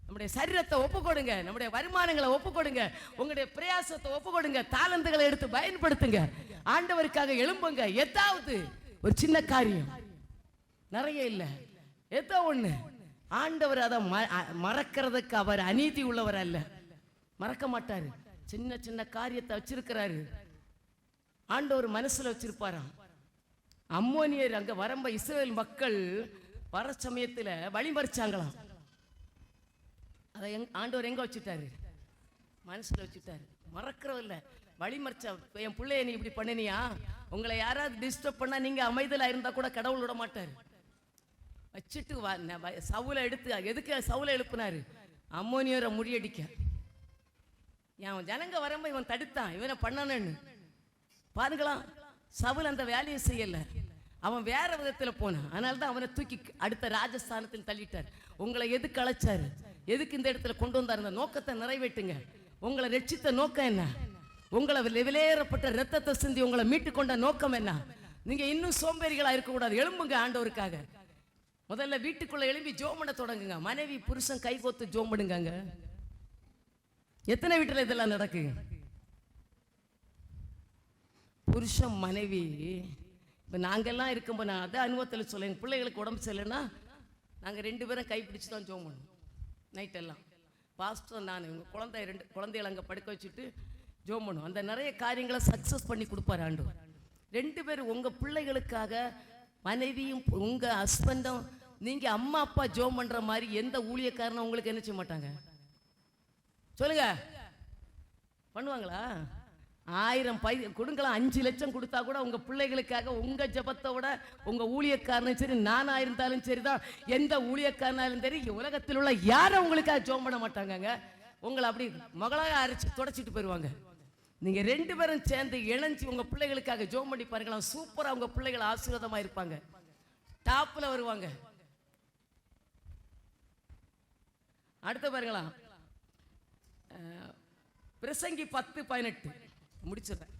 நம்முடைய சரீரத்தை ஒப்பு கொடுங்க, நம்முடைய வருமானங்களை ஒப்பு கொடுங்க, உங்களுடைய பிரயாசத்தை ஒப்பு கொடுங்க, தாளந்துகளை எடுத்து பயன்படுத்துங்க. ஆண்டவருக்காக எழும்புங்க. ஏதாவது ஒரு சின்ன காரியம், நிறைய இல்ல, ஏதோ ஒண்ணு. ஆண்டவர் அதை மறக்கிறதுக்கு அவர் அநீதி உள்ளவர் அல்ல, மறக்க மாட்டாரு. சின்ன சின்ன காரியத்தை வச்சிருக்கிறாரு. ஆண்டவர் மனசுல வச்சிருப்பாராம். அம்மோனியர் அங்க வரம்ப இஸ்ரவேல் மக்கள் வர சமயத்துல வழிமறிச்சாங்களாம். அதை ஆண்டவர் எங்க வச்சுட்டாரு? மனசுல வச்சுட்டாரு. மறக்கிறோம் இல்ல, வழிமறிச்சா. என் பிள்ளைய நீ இப்படி பண்ணினியா, உங்களை யாராவது டிஸ்டர்ப் பண்ணா நீங்க அமைதலா இருந்தா கூட கடவுள் விட மாட்டாரு. வச்சுட்டு சவுலை எடுத்து, எதுக்கு சவுலை எழுப்பினாரு? அம்மோனியரை முறியடிக்க. என் ஜனங்க வரம்ப இவன் தடுத்தான், இவனை பண்ணணும்னு. பாருங்களாம், சவுல் அந்த வேலையை செய்யல, அவன் வேற விதத்துல போனான். அதனால்தான் அவனை தூக்கி அடுத்த ராஜஸ்தானத்தில் தள்ளிட்டார். உங்களை எதுக்கு அழைச்சாரு, எதுக்கு இந்த இடத்துல கொண்டு வந்தார்? இந்த நோக்கத்தை நிறைவேற்றுங்க. உங்களை ரட்சித்த நோக்கம் என்ன? உங்களை விலையேறப்பட்ட ரத்தத்தை சிந்தி உங்களை மீட்டு கொண்ட நோக்கம் என்ன? நீங்க இன்னும் சோம்பேறிகளா இருக்கக்கூடாது. எழும்புங்க ஆண்டவருக்காக. முதல்ல வீட்டுக்குள்ள எழும்பி ஜோம் பண்ண தொடங்குங்க. மனைவி புருஷன் கை கோத்து ஜோம் பண்ணுங்க. எத்தனை வீட்டுல இதெல்லாம் நடக்கு? புருஷன் மனைவி. இப்ப நாங்கெல்லாம் இருக்கும்போது நான் அதை அனுபவத்தில் சொல்ல, எங்க பிள்ளைகளுக்கு உடம்பு சரியில்லைன்னா நாங்க 2 பேரும் கைப்பிடிச்சு தான் ஜோம் பண்ணுவோம். நைட்டெல்லாம் பாஸ்டர் நான் குழந்தை 2 குழந்தைகளை அங்கே படுக்க வச்சுட்டு ஜோம் பண்ணுவோம். அந்த நிறைய காரியங்களை சக்ஸஸ் பண்ணி கொடுப்பார் ஆண்டவர். 2 பேரும் உங்க பிள்ளைகளுக்காக, மனைவியும் உங்க ஹஸ்பண்டும் நீங்க அம்மா அப்பா ஜோம் பண்ற மாதிரி எந்த ஊழியக்காரனும் உங்களுக்கு என்ன செய்ய மாட்டாங்க? சொல்லுங்க, பண்ணுவாங்களா? 1000 கொடுங்களா, 5 லட்சம் கொடுத்தா கூட உங்க பிள்ளைகளுக்காக உங்க ஜபத்தை விட உங்க ஊழியக்காரனும் சரி, நானா இருந்தாலும் சரிதான், எந்த ஊழியக்காரனாலும் சரி, உலகத்தில் உள்ள யாரும் உங்களுக்காக ஜோம் பண்ண மாட்டாங்க. உங்களை அப்படி மகளாக அரைச்சு தொடச்சிட்டு போயிடுவாங்க. நீங்க 2 பேரும் சேர்ந்து இணைஞ்சு உங்க பிள்ளைகளுக்காக ஜோம் பண்ணி பாருங்களா, சூப்பரா உங்க பிள்ளைகள் ஆசீர்வாதமா இருப்பாங்க, டாப்ல வருவாங்க. அடுத்து பாருங்களா, பிரசங்கி 10:18 முடிச்சிடுறேன்.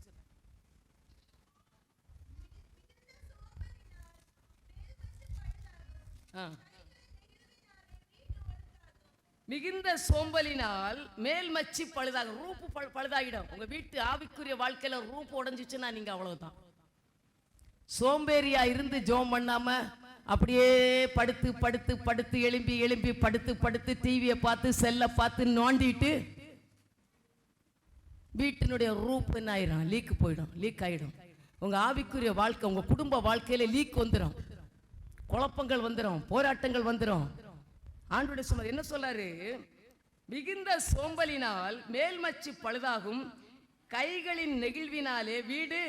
மிகுந்த சோம்பலினால் மேல் மச்சி பழுதாக, ரூப்பு பழுதாகிடும். உங்க வீட்டு ஆவிக்குரிய வாழ்க்கையில ரூப்பு உடைஞ்சிச்சுன்னா நீங்க அவ்வளவுதான். சோம்பேறியா இருந்து ஜோம் பண்ணாம அப்படியே படுத்து படுத்து படுத்து எழும்பி எழும்பி படுத்து படுத்து டிவியை பார்த்து செல்ல பார்த்து நோண்டிட்டு வீட்டினுடைய ரூப் என்ன ஆயிடும்? லீக் போயிடும், லீக் ஆயிடும். உங்க ஆவிக்குரிய வாழ்க்கை, உங்க குடும்ப வாழ்க்கையில லீக் வந்துடும், குழப்பங்கள் வந்துடும், போராட்டங்கள் வந்துடும். ஆண்டவருடைய சொன்னார் என்ன சொல்றாரு? மிகுந்த சோம்பலினால் மேல்மச்சி பழுதாகும், கைகளின் நெகிழ்வினாலே வீடு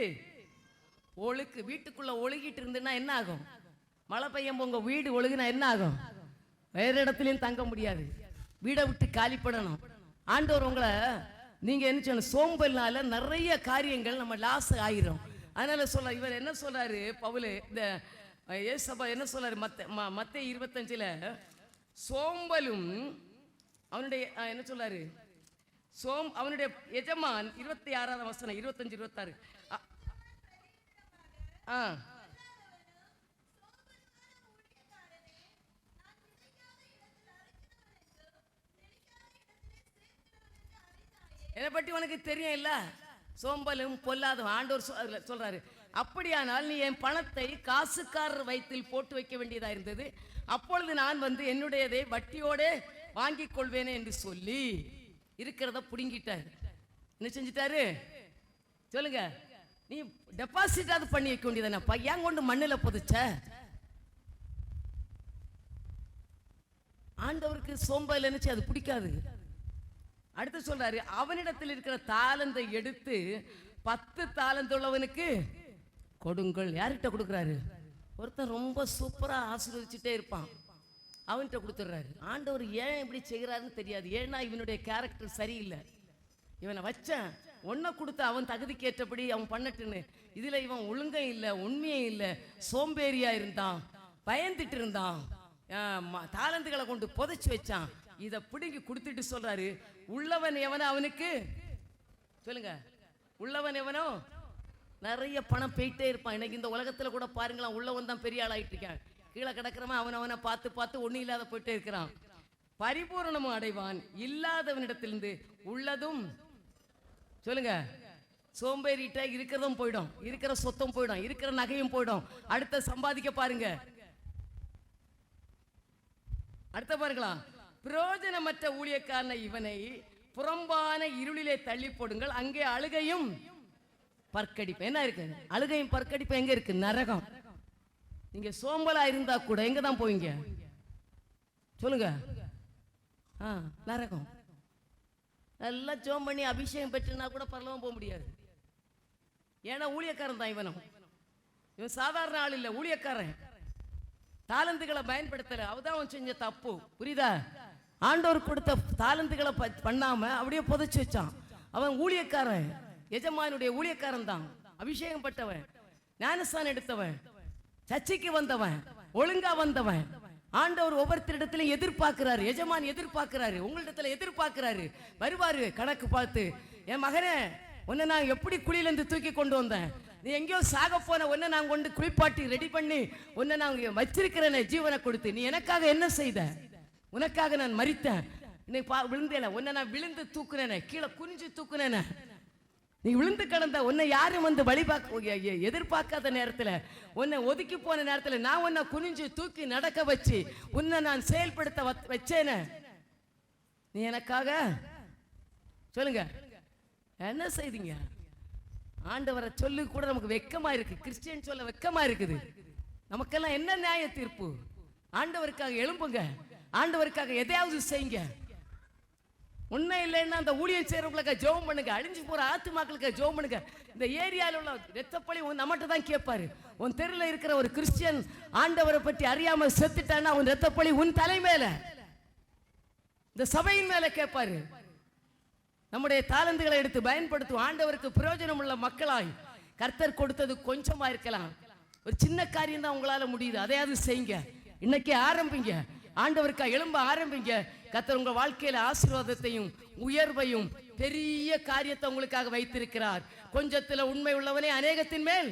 ஒழுக்கு. வீட்டுக்குள்ள ஒழுகிட்டு இருந்துன்னா என்ன ஆகும்? மழை பெய்யும் உங்க வீடு ஒழுகுனா என்ன ஆகும்? வேற இடத்துலயும் தங்க முடியாது, வீடை விட்டு காலிப்படணும். ஆண்டவர் உங்களை, நீங்க என்ன சொல்லணும், சோம்பல்னால நிறைய காரியங்கள் நம்ம லாஸ் ஆயிரும். அதனால சொல்ல இவர் என்ன சொல்றாரு பவுல், இந்த ஏசப்பா என்ன சொல்றாரு மத்தேயு 25ல, சோம்பலும் அவனுடைய என்ன சொல்றாரு, அவனுடைய எஜமான் 26ஆம் வசனம் 25 26 என்னை பற்றி உனக்கு தெரியும் இல்ல, சோம்பலும் பொல்லாதும். ஆண்டவர் சொல்றாரு, அப்படியானால் நீ என் பணத்தை காசுக்காரர் வயிற்றில் போட்டு வைக்க வேண்டியதா இருந்தது, அப்பொழுது நான் வந்து என்னுடையதை வட்டியோட வாங்கிக் கொள்வேனே என்று சொல்லி இருக்கிறத புடுங்கிட்டாரு. என்ன செஞ்சிட்டாரு சொல்லுங்க? நீ டெபாசிட் அது பண்ணி வைக்க வேண்டியதானே, பையன் கொண்டு மண்ணில் புதைச்ச. ஆண்டவருக்கு சோம்பல் நினைச்சு அது பிடிக்காது. அடுத்து சொல்றாரு, அவனிடத்தில் இருக்கிற தாளந்தை எடுத்து 10 தாளந்து உள்ளவனுக்கு கொடுங்கள். யார்கிட்ட கொடுக்குறாரு? ஒருத்தன் ரொம்ப சூப்பரா ஆசீர்வதிச்சுட்டே இருப்பான், அவன்கிட்ட கொடுத்துட்றாரு. ஆண்டவர் ஏன் இப்படி செய்கிறாருன்னு தெரியாது. ஏன்னா இவனுடைய கேரக்டர் சரியில்லை. இவனை வச்சேன், ஒன்றை கொடுத்து அவன் தகுதிக்கு ஏற்றபடி அவன் பண்ணட்டுன்னு. இதுல இவன் ஒழுங்கம் இல்லை, உண்மையே இல்லை, சோம்பேறியா இருந்தான், பயந்துட்டு இருந்தான், தாளந்துகளை கொண்டு புதைச்சு வச்சான். இதை பிடுங்கி கொடுத்துட்டு சொல்றாரு, உள்ளவன் எவனோ அவனுக்கு சொல்லுங்க, உள்ளவன் எவனோ நிறைய பணம் போயிட்டே இருப்பான். இன்னைக்கு இந்த உலகத்துல கூட பாருங்களா, உள்ளவன் தான் பெரிய ஆளாயிட்டு இருக்கான், கீழே கிடக்கிறவன் அவனை பார்த்து பார்த்து ஒன்னும் இல்லாத போயிட்டே இருக்கிறான். பரிபூரணமும் அடைவான், இல்லாதவனிடத்திலிருந்து உள்ளதும் சொல்லுங்க சோம்பேறிட்ட இருக்கிறதும் போயிடும், இருக்கிற சொத்தம் போயிடும், இருக்கிற நகையும் போயிடும். அடுத்த சம்பாதிக்க பாருங்க. அடுத்த பாருங்களா, பிரயோஜனமற்ற ஊழியக்காரன இவனை புறம்பான இருளிலே தள்ளி போடுங்கள், அங்கே அழுகையும் பற்கடிப்பு. என்ன இருக்கு? அழுகையும் பற்கடிப்பு எங்க இருக்கு? நரகம். நீங்க சோம்பலா இருந்தா கூட எங்க தான் போவீங்க சொல்லுங்க? நரகம். நல்லா ஜோம் பண்ணி அபிஷேகம் பெற்றுனா கூட பரலவும் போக முடியாது. ஏன்னா ஊழியக்காரன் தான் இவனும். இவன் சாதாரண ஆள் இல்லை, ஊழியக்காரன். தாளந்துகளை பயன்படுத்தல, அவதான் அவன் செஞ்ச தப்பு. புரியுதா? ஆண்டவர் கொடுத்த தாளந்துகளை பண்ணாம அப்படியே புதைச்சு வச்சான். அவன் ஊழியக்காரன், எஜமானுடைய ஊழியக்காரன் தான். அபிஷேகம் பட்டவன், ஞானஸ்தானம் எடுத்தவன், சர்ச்சைக்கு வந்தவன், ஒழுங்கா வந்தவன். ஆண்டவர் ஒவ்வொருத்தரிடத்துல எதிர்பார்க்கிறாரு, எஜமான் எதிர்பார்க்கிறாரு, உங்களிடத்துல எதிர்பார்க்கிறாரு. வருவாரு கணக்கு பார்த்து, என் மகனே உன்னை நான் எப்படி குழியிலிருந்து தூக்கி கொண்டு வந்தேன், நீ எங்கேயோ சாக போன உன்னை நான் கொண்டு குளிப்பாட்டி ரெடி பண்ணி உன்னை நான் வச்சிருக்கிறேன் ஜீவனை கொடுத்து, நீ எனக்காக என்ன செய்த? உனக்காக நான் மரித்தேன். இன்னைக்கு விழுந்தேன, உன்னை நான் விழுந்து தூக்குனேனே, கீழே குனிஞ்சு தூக்குனேனே, நீ விழுந்து கிடந்த உன்னை யாரும் வந்து எதிர்பார்க்காத நேரத்தில், உன்னை ஒதுக்கி போன நேரத்தில் நான் உன்னை குனிஞ்சு தூக்கி நடக்க வச்சு உன்னை நான் செயல்படுத்த வச்சேன. நீ எனக்காக சொல்லுங்க என்ன செய்தீங்க? ஆண்டவரை சொல்லு கூட நமக்கு வெக்கமா இருக்கு. கிறிஸ்டியன் சொல்ல வெக்கமா இருக்குது. நமக்கெல்லாம் என்ன நியாய தீர்ப்பு? ஆண்டவருக்காக எழும்புங்க, ஆண்டவருக்காக எதையாவது செய்யுங்க. உண்மை இல்லைன்னா அந்த ஊழியம் செய்யறவங்களுக்கு ஜெபம் பண்ணுங்க, அழிஞ்சு போற ஆத்துமாக்களுக்கு ஜெபம் பண்ணுங்க. இந்த ஏரியாவில் உள்ள ரத்தப்பழி நம்மகிட்ட தான் கேட்பாரு. உன் தெருவில் இருக்கிற ஒரு கிறிஸ்டியன் ஆண்டவரை பற்றி அறியாம செத்துட்டான்னா உன் ரத்தப்பழி உன் தலை மேல, இந்த சபையின் மேல கேட்பாரு. நம்முடைய தாளந்துகளை எடுத்து பயன்படுத்தும், ஆண்டவருக்கு பிரயோஜனம் உள்ள மக்களாய். கர்த்தர் கொடுத்தது கொஞ்சமா இருக்கலாம், ஒரு சின்ன காரியம் தான் உங்களால முடியுது, அதையாவது செய்யுங்க. இன்னைக்கு ஆரம்பிங்க, ஆண்டவருக்காக எழும்ப ஆரம்பிங்க. கர்த்தர் உங்க வாழ்க்கையில ஆசீர்வாதத்தையும் உயர்வையும் பெரிய காரியத்தை உங்களுக்காக வைத்திருக்கிறார். கொஞ்சத்துல உண்மை உள்ளவனே அநேகத்தின் மேல்.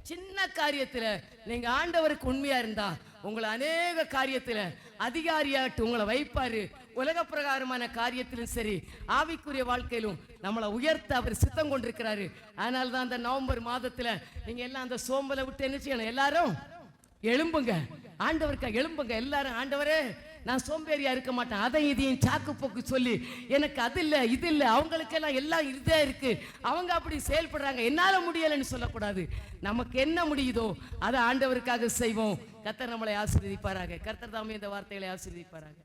சின்ன காரியத்துல நீங்க ஆண்டவருக்கு உண்மையா இருந்தா உங்களை அநேக காரியத்துல அதிகாரியாட்டு உங்களை வைப்பாரு. உலக பிரகாரமான காரியத்திலும் சரி, ஆவிக்குரிய வாழ்க்கையிலும் நம்மளை உயர்த்த அவர் சித்தம் கொண்டிருக்கிறாரு. அதனால தான் அந்த நவம்பர் மாதத்துல நீங்க எல்லாம் அந்த சோம்பலை விட்டு என்ன செய்யணும்? எல்லாரும் எழும்புங்க, ஆண்டவருக்காக எழும்புங்க. எல்லாரும், ஆண்டவரே நான் சோம்பேறியா இருக்க மாட்டேன், அதை இதையும் சாக்கு போக்கு சொல்லி எனக்கு அது இல்லை இது இல்லை, அவங்களுக்கெல்லாம் எல்லாம் இதே இருக்கு, அவங்க அப்படி செயல்படுறாங்க, என்னால முடியலைன்னு சொல்லக்கூடாது. நமக்கு என்ன முடியுதோ அதை ஆண்டவருக்காக செய்வோம். கர்த்தர் நம்மளை ஆசீர்வதிப்பாராக. கர்த்தர் தாமே இந்த வார்த்தைகளை ஆசீர்வதிப்பாராக.